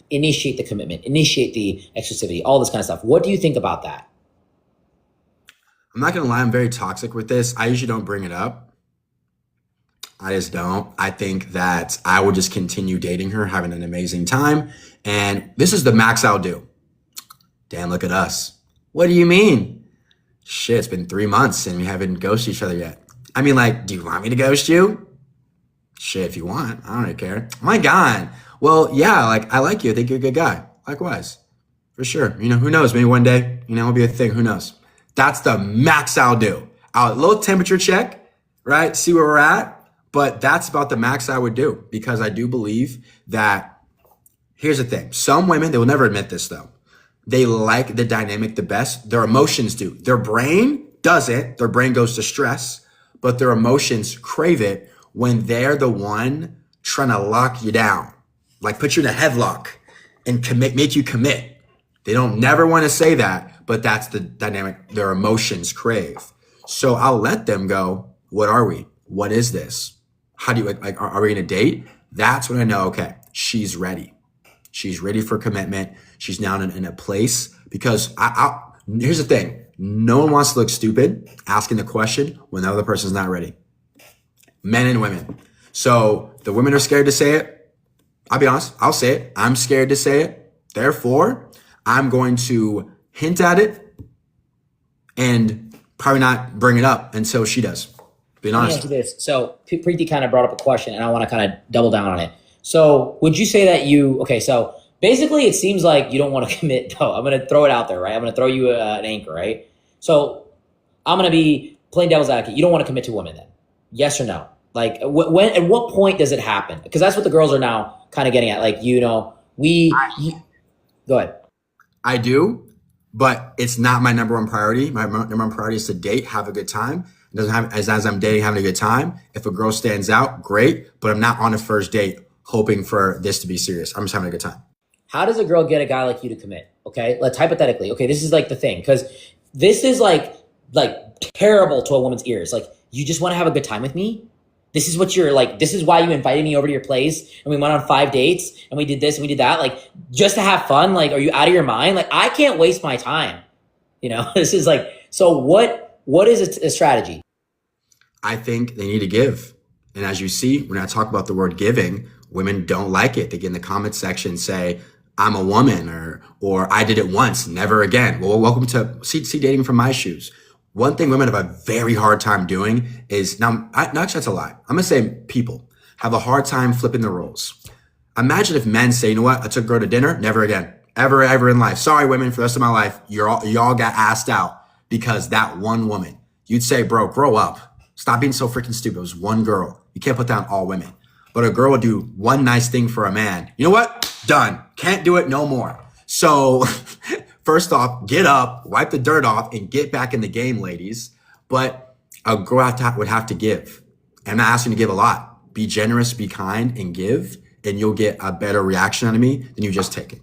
initiate the commitment, initiate the exclusivity, all this kind of stuff. What do you think about that? I'm not going to lie. I'm very toxic with this. I usually don't bring it up. I just don't. I think that I will just continue dating her, having an amazing time. And this is the max I'll do. Damn, look at us. What do you mean? Shit, it's been 3 months and we haven't ghosted each other yet. I mean, like, do you want me to ghost you? Shit, if you want. I don't really care. My God. Well, yeah, like, I like you. I think you're a good guy. Likewise. For sure. Who knows? Maybe one day, it'll be a thing. Who knows? That's the max I'll do. I'll little temperature check, right? See where we're at. But that's about the max I would do, because I do believe that, here's the thing. Some women, they will never admit this though. They like the dynamic the best. Their emotions do. Their brain doesn't. Their brain goes to stress, but their emotions crave it when they're the one trying to lock you down. Like put you in a headlock and make you commit. They don't never want to say that, but that's the dynamic their emotions crave. So I'll let them go, what are we? What is this? How do you, like, are we going to date? That's when I know, okay, she's ready. She's ready for commitment. She's now in a place, because here's the thing. No one wants to look stupid asking the question when the other person's not ready. Men and women. So the women are scared to say it. I'll be honest. I'll say it. I'm scared to say it. Therefore, I'm going to hint at it and probably not bring it up until she does. Being honest. Let me ask you this. So Preeti kind of brought up a question, and I want to kind of double down on it. So would you say that okay, so basically it seems like you don't want to commit, though. I'm going to throw it out there, right? I'm going to throw you an anchor, right? So I'm going to be playing devil's advocate. You don't want to commit to women then? Yes or no? Like when, at what point does it happen? Because that's what the girls are now kind of getting at. Like, go ahead. I do, but it's not my number one priority. My number one priority is to date, have a good time. It doesn't have, as I'm dating, having a good time. If a girl stands out, great, but I'm not on a first date hoping for this to be serious. I'm just having a good time. How does a girl get a guy like you to commit? Okay, let's hypothetically. Okay, this is like the thing, because this is like terrible to a woman's ears. Like, you just want to have a good time with me? This is what you're like. This is why you invited me over to your place, and we went on 5 dates, and we did this and we did that, like just to have fun. Like, are you out of your mind? Like, I can't waste my time. This is like. So what is a strategy? I think they need to give. And as you see, when I talk about the word giving, women don't like it. They get in the comment section, say, I'm a woman, or I did it once, never again. Well, welcome to see dating from my shoes. One thing women have a very hard time doing is, now, actually that's a lie. I'm going to say people have a hard time flipping the roles. Imagine if men say, you know what, I took a girl to dinner, never again, ever in life. Sorry, women, for the rest of my life, y'all got asked out because that one woman. You'd say, bro, grow up. Stop being so freaking stupid. It was one girl. You can't put down all women. But a girl will do one nice thing for a man. You know what? Done. Can't do it no more. So first off, get up, wipe the dirt off, and get back in the game, ladies. But a girl would have to give. I'm not asking you to give a lot. Be generous, be kind, and give, and you'll get a better reaction out of me than you just take it.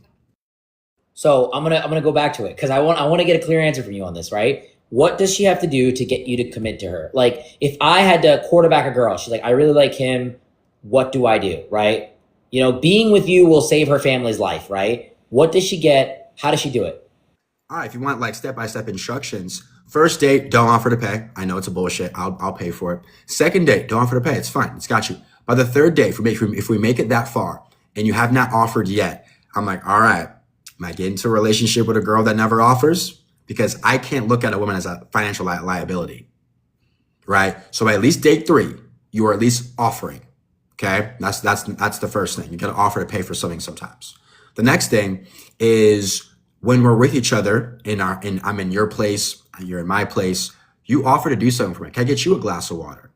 So I'm gonna go back to it, because I want to get a clear answer from you on this, right? What does she have to do to get you to commit to her? Like, if I had to quarterback a girl, she's like, I really like him. What do I do, right? Being with you will save her family's life, right? What does she get? How does she do it? All right, if you want like step-by-step instructions, first date, don't offer to pay. I know it's a bullshit. I'll pay for it. Second date, don't offer to pay. It's fine. It's got you. By the third date, if we make it that far and you have not offered yet, I'm like, all right, am I getting into a relationship with a girl that never offers? Because I can't look at a woman as a financial liability, right? So by at least date 3, you are at least offering. Okay, that's the first thing. You got to offer to pay for something sometimes. The next thing is when we're with each other I'm in your place, you're in my place. You offer to do something for me. Can I get you a glass of water?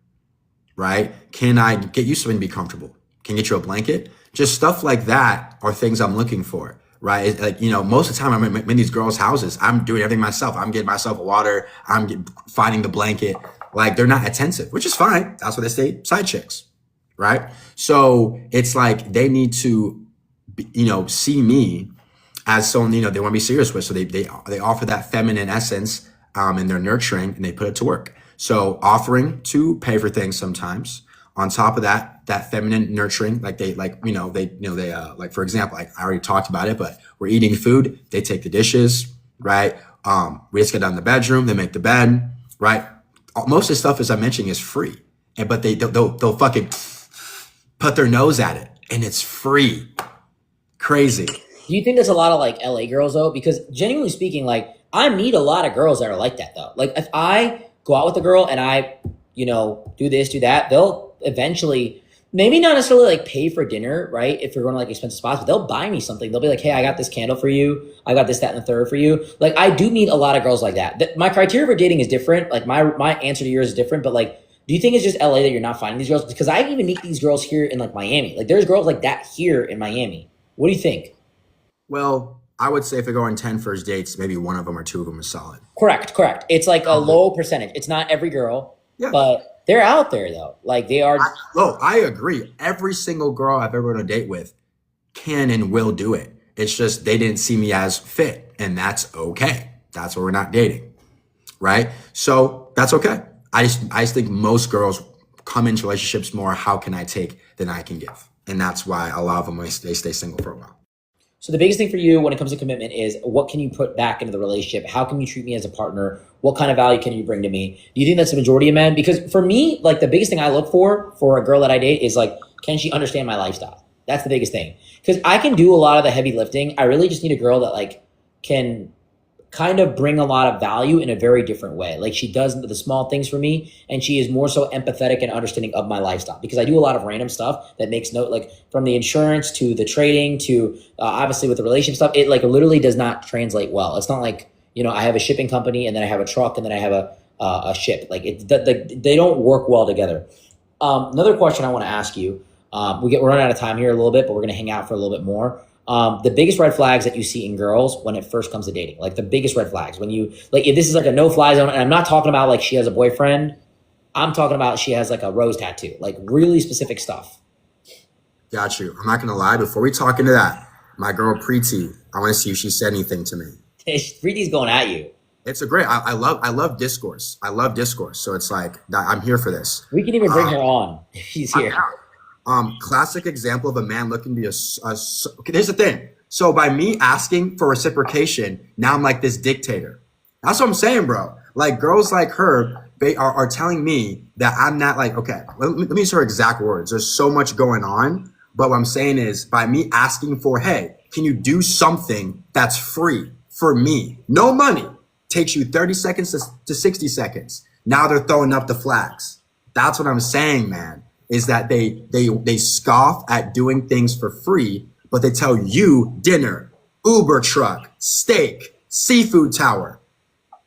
Right? Can I get you something to be comfortable? Can I get you a blanket? Just stuff like that are things I'm looking for. Right? It's like, most of the time I'm in these girls' houses. I'm doing everything myself. I'm getting myself a water. Finding the blanket. Like they're not attentive, which is fine. That's what they say, side chicks. Right? So it's like they need to, see me as someone, they want to be serious with. So they offer that feminine essence, and they're nurturing and they put it to work. So offering to pay for things sometimes. On top of that feminine nurturing, like for example, like I already talked about it, but we're eating food. They take the dishes, right? We just get down in the bedroom. They make the bed, right? Most of the stuff, as I mentioned, is free. But they'll fucking put their nose at it, and it's free. Crazy. Do you think there's a lot of like LA girls though? Because genuinely speaking, like I meet a lot of girls that are like that though. Like if I go out with a girl and I, do this, do that, they'll eventually, maybe not necessarily like pay for dinner, right? If you're going to like expensive spots, but they'll buy me something. They'll be like, hey, I got this candle for you. I got this, that, and the third for you. Like I do meet a lot of girls like that. My criteria for dating is different. Like my answer to yours is different, but like, do you think it's just LA that you're not finding these girls? Because I even meet these girls here in like Miami. Like there's girls like that here in Miami. What do you think? Well, I would say if I go on 10 first dates, maybe one of them or two of them is solid. Correct. It's like a low percentage. It's not every girl, but they're out there though. Like they are. I agree. Every single girl I've ever been on a date with can and will do it. It's just they didn't see me as fit, and that's okay. That's why we're not dating, right? So that's okay. I just think most girls come into relationships more, how can I take than I can give? And that's why a lot of them, they stay single for a while. So the biggest thing for you when it comes to commitment is what can you put back into the relationship? How can you treat me as a partner? What kind of value can you bring to me? Do you think that's the majority of men? Because for me, like the biggest thing I look for a girl that I date is like, can she understand my lifestyle? That's the biggest thing. Because I can do a lot of the heavy lifting. I really just need a girl that like can kind of bring a lot of value in a very different way. Like she does the small things for me, and she is more so empathetic and understanding of my lifestyle, because I do a lot of random stuff that makes no, like from the insurance to the trading to obviously with the relationship stuff, it like literally does not translate well. It's not like, I have a shipping company and then I have a truck and then I have a ship. Like they don't work well together. Another question I want to ask you, we're running out of time here a little bit, but we're going to hang out for a little bit more. The biggest red flags that you see in girls when it first comes to dating, like the biggest red flags when you, like, if this is like a no-fly zone, and I'm not talking about like she has a boyfriend, I'm talking about she has like a rose tattoo, like really specific stuff. Got you. I'm not going to lie. Before we talk into that, my girl Preeti, I want to see if she said anything to me. Preeti's going at you. It's a great, I love discourse. I love discourse. So it's like, I'm here for this. We can even bring her on if she's here. Classic example of a man looking to be okay, here's the thing. So by me asking for reciprocation, now I'm like this dictator. That's what I'm saying, bro. Like girls like her, they are telling me that I'm not like, okay, let me use her exact words. There's so much going on. But what I'm saying is by me asking for, hey, can you do something that's free for me? No money. Takes you 30 seconds to 60 seconds. Now they're throwing up the flags. That's what I'm saying, man. Is that they scoff at doing things for free, but they tell you dinner, Uber truck, steak, seafood tower,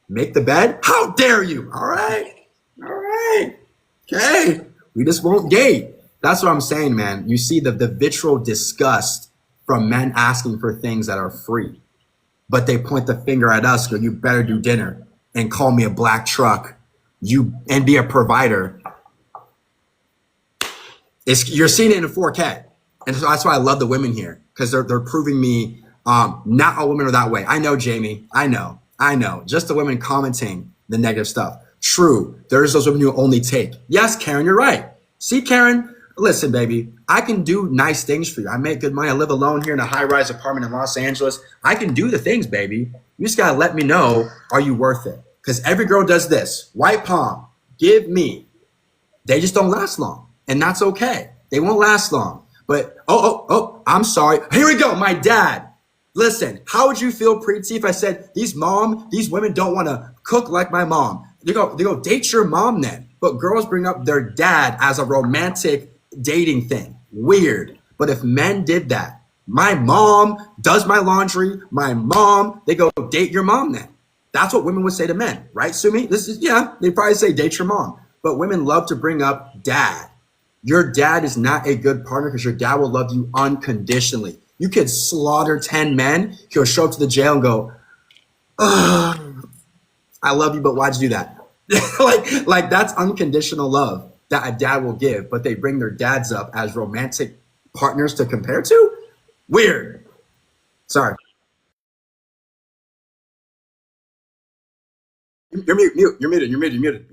make the bed. How dare you? All right. Okay. We just won't date. That's what I'm saying, man. You see the vitriol disgust from men asking for things that are free, but they point the finger at us. Go, you better do dinner and call me a black truck, and be a provider. You're seeing it in 4K. And so that's why I love the women here, because they're proving me not all women are that way. I know, Jamie. I know. Just the women commenting the negative stuff. True. There's those women who only take. Yes, Karen, you're right. See, Karen, Listen, baby, I can do nice things for you. I make good money. I live alone here in a high-rise apartment in Los Angeles. I can do the things, baby. You just gotta let me know, are you worth it? Because every girl does this. White palm, give me. They just don't last long. And that's okay. They won't last long. But, I'm sorry. Here we go, my dad. Listen, how would you feel, Preeti, if I said, these women don't want to cook like my mom? They go, date your mom then. But girls bring up their dad as a romantic dating thing. Weird. But if men did that, my mom does my laundry, they go, date your mom then. That's what women would say to men, right, Sumi? They'd probably say date your mom. But women love to bring up dad. Your dad is not a good partner because your dad will love you unconditionally. You could slaughter 10 men. He'll show up to the jail and go, ugh, I love you, but why'd you do that? like that's unconditional love that a dad will give, but they bring their dads up as romantic partners to compare to? Weird. Sorry. You're muted.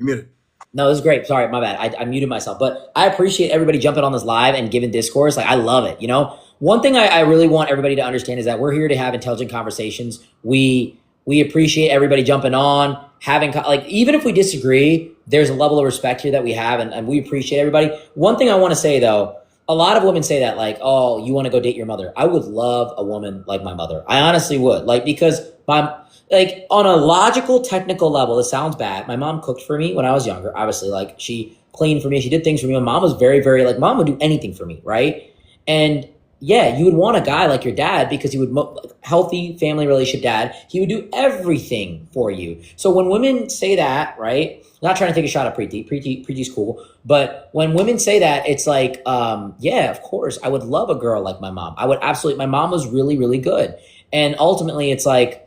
No, this is great. Sorry, my bad. I muted myself. But I appreciate everybody jumping on this live and giving discourse. Like, I love it. You know, one thing I really want everybody to understand is that we're here to have intelligent conversations. We appreciate everybody jumping on, having, like, even if we disagree, there's a level of respect here that we have, and we appreciate everybody. One thing I want to say, though, a lot of women say that, like, oh, you want to go date your mother. I would love a woman like my mother. I honestly would. Like, because like, on a logical, technical level, it sounds bad. My mom cooked for me when I was younger. Obviously, like, she cleaned for me. She did things for me. My mom was very, very, like, mom would do anything for me, right? And yeah, you would want a guy like your dad because he would, healthy family relationship dad, he would do everything for you. So when women say that, right? Not trying to take a shot at Preeti. Preeti's cool. But when women say that, it's like, yeah, of course, I would love a girl like my mom. I would absolutely, my mom was really, really good. And ultimately, it's like,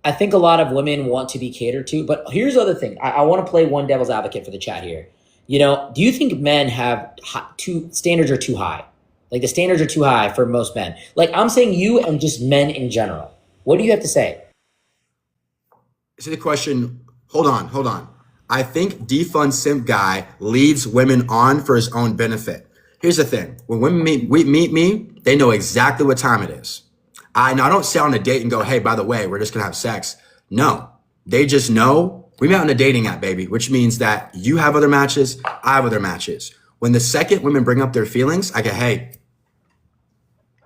I think a lot of women want to be catered to, but here's the other thing. I want to play one devil's advocate for the chat here. You know, do you think men have standards are too high? Like, the standards are too high for most men. Like, I'm saying you and just men in general. What do you have to say? So the question, hold on. I think defund simp guy leads women on for his own benefit. Here's the thing. When women meet me, they know exactly what time it is. I don't sit on a date and go, hey, by the way, we're just going to have sex. No, they just know we met on a dating app, baby, which means that you have other matches, I have other matches. When the second women bring up their feelings, I go, hey,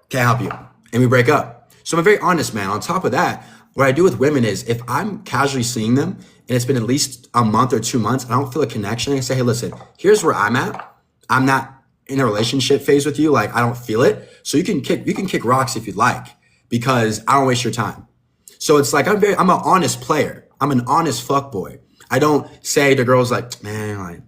can't help you. And we break up. So I'm a very honest man. On top of that, what I do with women is if I'm casually seeing them and it's been at least a month or 2 months, I don't feel a connection. I say, hey, listen, here's where I'm at. I'm not in a relationship phase with you. Like, I don't feel it. So you can kick rocks if you'd like, because I don't waste your time. So it's like, I'm an honest player. I'm an honest fuck boy. I don't say to girls like, man, like,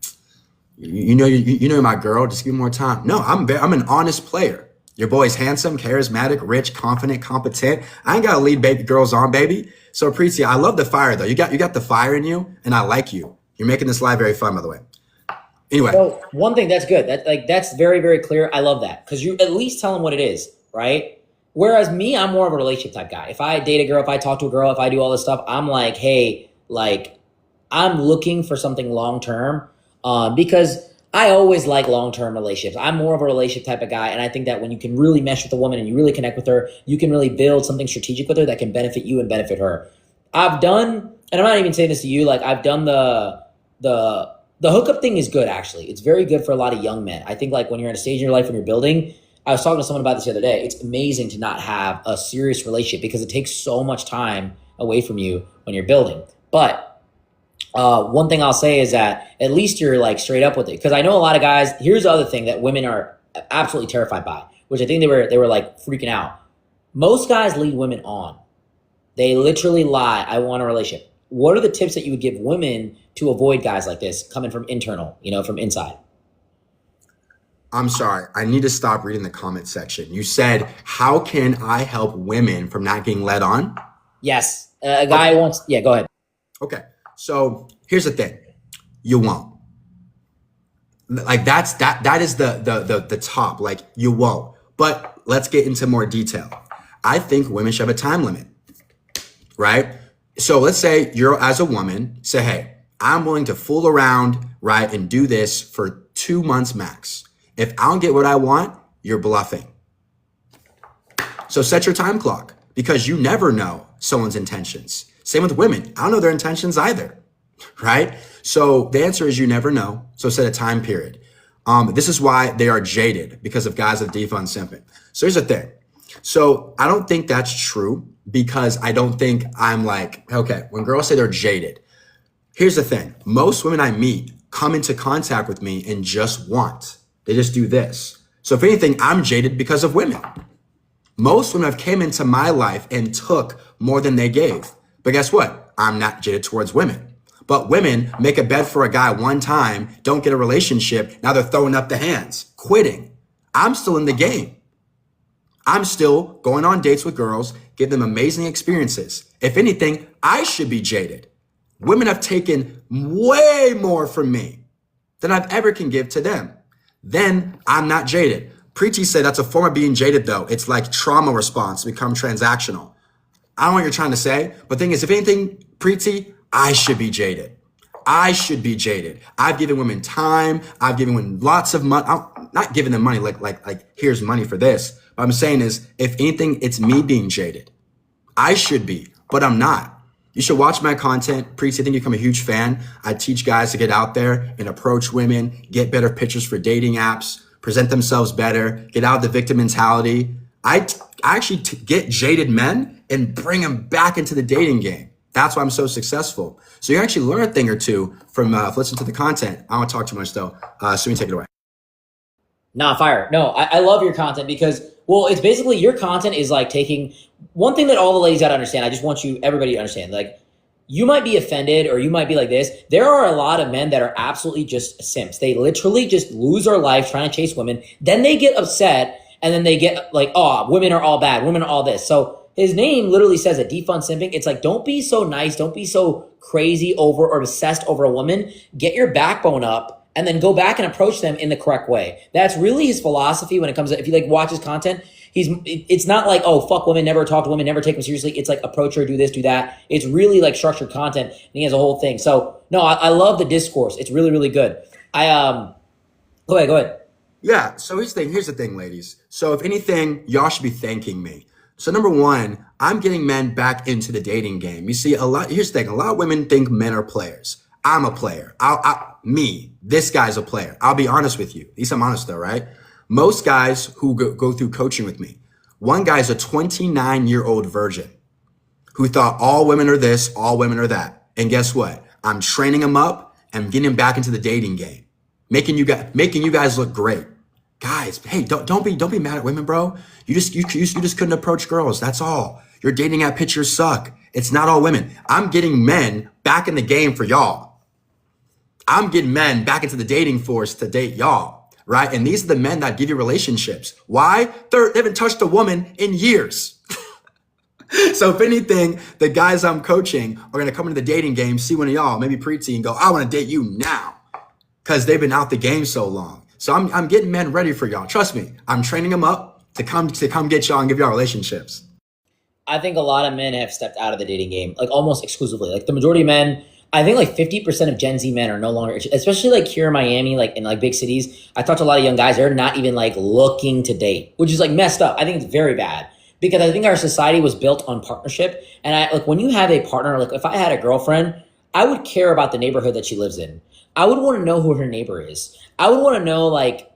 you know my girl, just give me more time. No, I'm an honest player. Your boy's handsome, charismatic, rich, confident, competent. I ain't gotta lead baby girls on, baby. So Preeti, I love the fire though. You got the fire in you, and I like you. You're making this live very fun, by the way. Anyway. So one thing that's good. That's very, very clear. I love that, because you at least tell them what it is, right? Whereas me, I'm more of a relationship type guy. If I date a girl, if I talk to a girl, if I do all this stuff, I'm like, hey, like, I'm looking for something long-term, because I always like long-term relationships. I'm more of a relationship type of guy. And I think that when you can really mesh with a woman and you really connect with her, you can really build something strategic with her that can benefit you and benefit her. I've done, and I'm not even saying this to you, like, I've done the hookup thing is good, actually. It's very good for a lot of young men. I think, like, when you're in a stage in your life when you're building, I was talking to someone about this the other day. It's amazing to not have a serious relationship because it takes so much time away from you when you're building. But one thing I'll say is that at least you're, like, straight up with it. Because I know a lot of guys, here's the other thing that women are absolutely terrified by, which I think they were like freaking out. Most guys lead women on. They literally lie, I want a relationship. What are the tips that you would give women to avoid guys like this coming from internal, from inside? I'm sorry. I need to stop reading the comment section. You said, how can I help women from not getting led on? Yes. A guy wants, yeah, go ahead. Okay. So here's the thing. You won't. Like, that is the top. Like, you won't. But let's get into more detail. I think women should have a time limit, right? So let's say you're, as a woman, say, hey, I'm willing to fool around, right, and do this for 2 months max. If I don't get what I want, you're bluffing. So set your time clock, because you never know someone's intentions. Same with women. I don't know their intentions either, right? So the answer is you never know. So set a time period. This is why they are jaded, because of guys that defund simping. So here's the thing. So I don't think that's true, because I don't think I'm like, okay, when girls say they're jaded, here's the thing. Most women I meet come into contact with me and just want. They just do this. So if anything, I'm jaded because of women. Most women have came into my life and took more than they gave. But guess what? I'm not jaded towards women. But women make a bed for a guy one time, don't get a relationship. Now they're throwing up the hands, quitting. I'm still in the game. I'm still going on dates with girls, give them amazing experiences. If anything, I should be jaded. Women have taken way more from me than I've ever can give to them. Then I'm not jaded. Preeti said that's a form of being jaded, though. It's like trauma response become transactional. I don't know what you're trying to say, but the thing is, if anything, Preeti, I should be jaded. I should be jaded. I've given women time. I've given women lots of money. I'm not giving them money like here's money for this. What I'm saying is, if anything, it's me being jaded. I should be, but I'm not. You should watch my content. Preeti, I think you become a huge fan. I teach guys to get out there and approach women, get better pictures for dating apps, present themselves better, get out of the victim mentality. I actually get jaded men and bring them back into the dating game. That's why I'm so successful. So you actually learn a thing or two from listening to the content. I don't want to talk too much though. So you take it away. Nah, fire. No, I love your content because, well, it's basically your content is like taking one thing that all the ladies got to understand. I just want everybody to understand, like, you might be offended or you might be like this. There are a lot of men that are absolutely just simps. They literally just lose their life trying to chase women. Then they get upset and then they get like, oh, women are all bad. Women are all this. So his name literally says it, defund simping. It's like, don't be so nice. Don't be so crazy over or obsessed over a woman. Get your backbone up and then go back and approach them in the correct way. That's really his philosophy when it comes to, if you like watch his content, it's not like, oh, fuck women, never talk to women, never take them seriously. It's like approach her, do this, do that. It's really like structured content, and he has a whole thing. So no, I love the discourse. It's really, really good. Go ahead. Yeah. So here's the thing, ladies. So if anything, y'all should be thanking me. So number one, I'm getting men back into the dating game. You see, here's the thing. A lot of women think men are players. I'm a player. This guy's a player. I'll be honest with you. At least I'm honest though, right? Most guys who go through coaching with me, one guy's a 29-year-old virgin who thought all women are this, all women are that. And guess what? I'm training him up and getting him back into the dating game, making you guys look great. Guys, hey, don't be mad at women, bro. You just couldn't approach girls. That's all. Your dating app pictures suck. It's not all women. I'm getting men back in the game for y'all. I'm getting men back into the dating force to date y'all. Right? And these are the men that give you relationships. Why? They haven't touched a woman in years. So if anything, the guys I'm coaching are going to come into the dating game, see one of y'all, maybe Preeti, and go, I want to date you now. Because they've been out the game so long. So I'm getting men ready for y'all. Trust me. I'm training them up to come get y'all and give y'all relationships. I think a lot of men have stepped out of the dating game, like almost exclusively. Like the majority of men, I think like 50% of Gen Z men are no longer, especially like here in Miami, like in like big cities. I talked to a lot of young guys. They're not even like looking to date, which is like messed up. I think it's very bad because I think our society was built on partnership. And I like when you have a partner, like if I had a girlfriend, I would care about the neighborhood that she lives in. I would want to know who her neighbor is. I would want to know like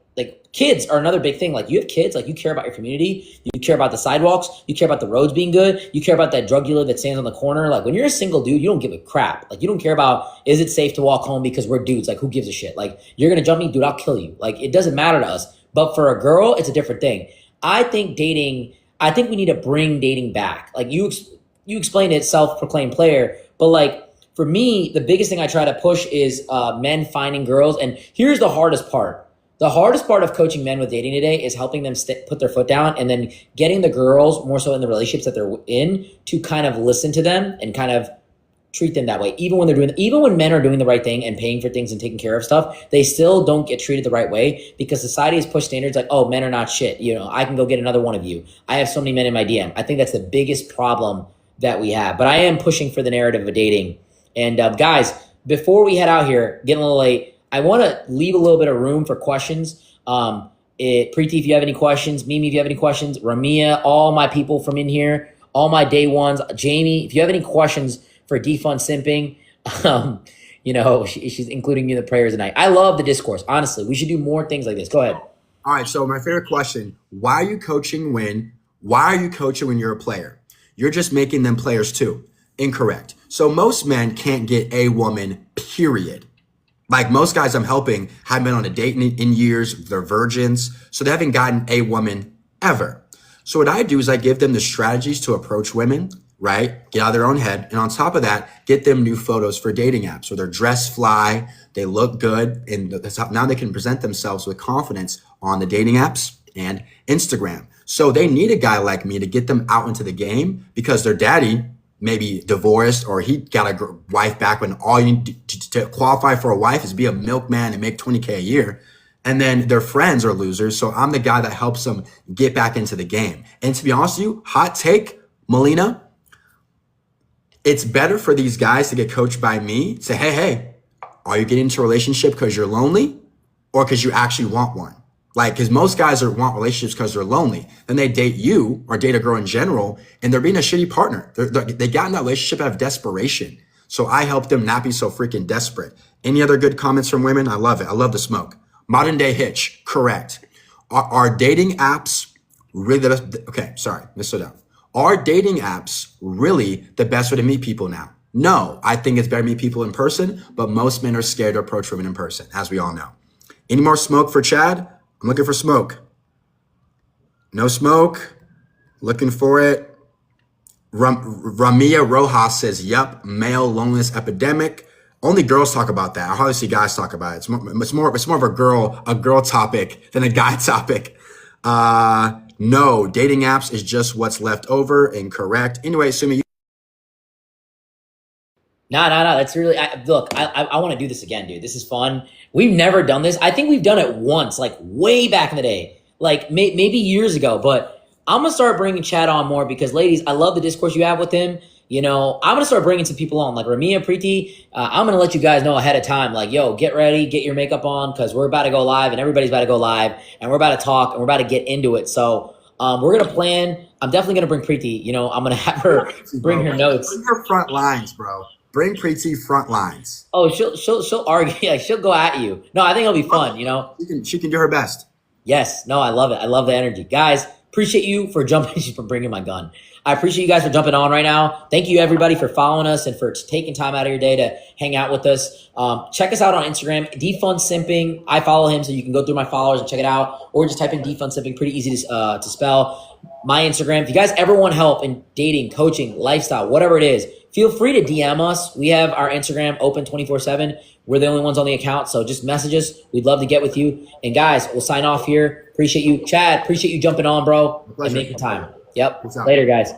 kids are another big thing. Like you have kids, like you care about your community, you care about the sidewalks, you care about the roads being good, you care about that drug dealer that stands on the corner. Like when you're a single dude, you don't give a crap. Like you don't care about, is it safe to walk home because we're dudes? Like who gives a shit? Like you're going to jump me, dude, I'll kill you. Like it doesn't matter to us. But for a girl, it's a different thing. I think we need to bring dating back. Like you explained it, self-proclaimed player, but like for me, the biggest thing I try to push is men finding girls. And here's the hardest part. The hardest part of coaching men with dating today is helping them put their foot down and then getting the girls, more so in the relationships that they're in, to kind of listen to them and kind of treat them that way. Even when men are doing the right thing and paying for things and taking care of stuff, they still don't get treated the right way because society has pushed standards like, oh, men are not shit. You know, I can go get another one of you. I have so many men in my DM. I think that's the biggest problem that we have. But I am pushing for the narrative of dating. And guys, before we head out here, getting a little late, I want to leave a little bit of room for questions. Preeti, if you have any questions, Mimi, if you have any questions, Ramia, all my people from in here, all my day ones, Jamie, if you have any questions for defund simping, she's including me in the prayers tonight. I love the discourse. Honestly, we should do more things like this. Go ahead. All right. So my favorite question: why are you coaching when? Why are you coaching when you're a player? You're just making them players too. Incorrect. So most men can't get a woman. Period. Like most guys I'm helping haven't been on a date in years. They're virgins. So they haven't gotten a woman ever. So what I do is I give them the strategies to approach women, right? Get out of their own head. And on top of that, get them new photos for dating apps. So they're dressed fly, they look good. And now they can present themselves with confidence on the dating apps and Instagram. So they need a guy like me to get them out into the game because their daddy maybe divorced or he got a wife back when all you need to qualify for a wife is be a milkman and make 20K a year. And then their friends are losers. So I'm the guy that helps them get back into the game. And to be honest with you, hot take, Melina, it's better for these guys to get coached by me. Say, hey, are you getting into a relationship because you're lonely or because you actually want one? Like, because most guys want relationships because they're lonely. Then they date you or date a girl in general, and they're being a shitty partner. They got in that relationship out of desperation. So I help them not be so freaking desperate. Any other good comments from women? I love it. I love the smoke. Modern day hitch. Correct. Are dating apps really okay, sorry. Let's slow down. Are dating apps really the best way to meet people now? No, I think it's better to meet people in person, but most men are scared to approach women in person, as we all know. Any more smoke for Chad? I'm looking for smoke. No smoke. Looking for it. Ramia Rojas says, yep, male loneliness epidemic. Only girls talk about that. I hardly see guys talk about it. It's more of a girl topic than a guy topic. No, dating apps is just what's left over. Incorrect. Anyway, Sumi. No. That's really, look, I want to do this again, dude. This is fun. We've never done this. I think we've done it once, like way back in the day, like maybe years ago, but I'm going to start bringing Chad on more because ladies, I love the discourse you have with him. I'm going to start bringing some people on like Ramia, Preeti. I'm going to let you guys know ahead of time, like, yo, get ready, get your makeup on because we're about to go live and everybody's about to go live and we're about to talk and we're about to get into it. So we're going to plan. I'm definitely going to bring Preeti. I'm going to have her bring her notes. Bring her front lines, bro. Bring Preeti front lines. Oh, she'll argue. Yeah, she'll go at you. No, I think it'll be fun. She can do her best. Yes. No, I love it. I love the energy, guys. Appreciate you for jumping. For bringing my gun. I appreciate you guys for jumping on right now. Thank you everybody for following us and for taking time out of your day to hang out with us. Check us out on Instagram, Defund Simping. I follow him, so you can go through my followers and check it out, or just type in Defund Simping. Pretty easy to spell. My Instagram. If you guys ever want help in dating, coaching, lifestyle, whatever it is, feel free to DM us. We have our Instagram open 24/7. We're the only ones on the account, so just message us. We'd love to get with you. And guys, we'll sign off here. Appreciate you. Chad, appreciate you jumping on, bro, and making time. Yep. Later, guys.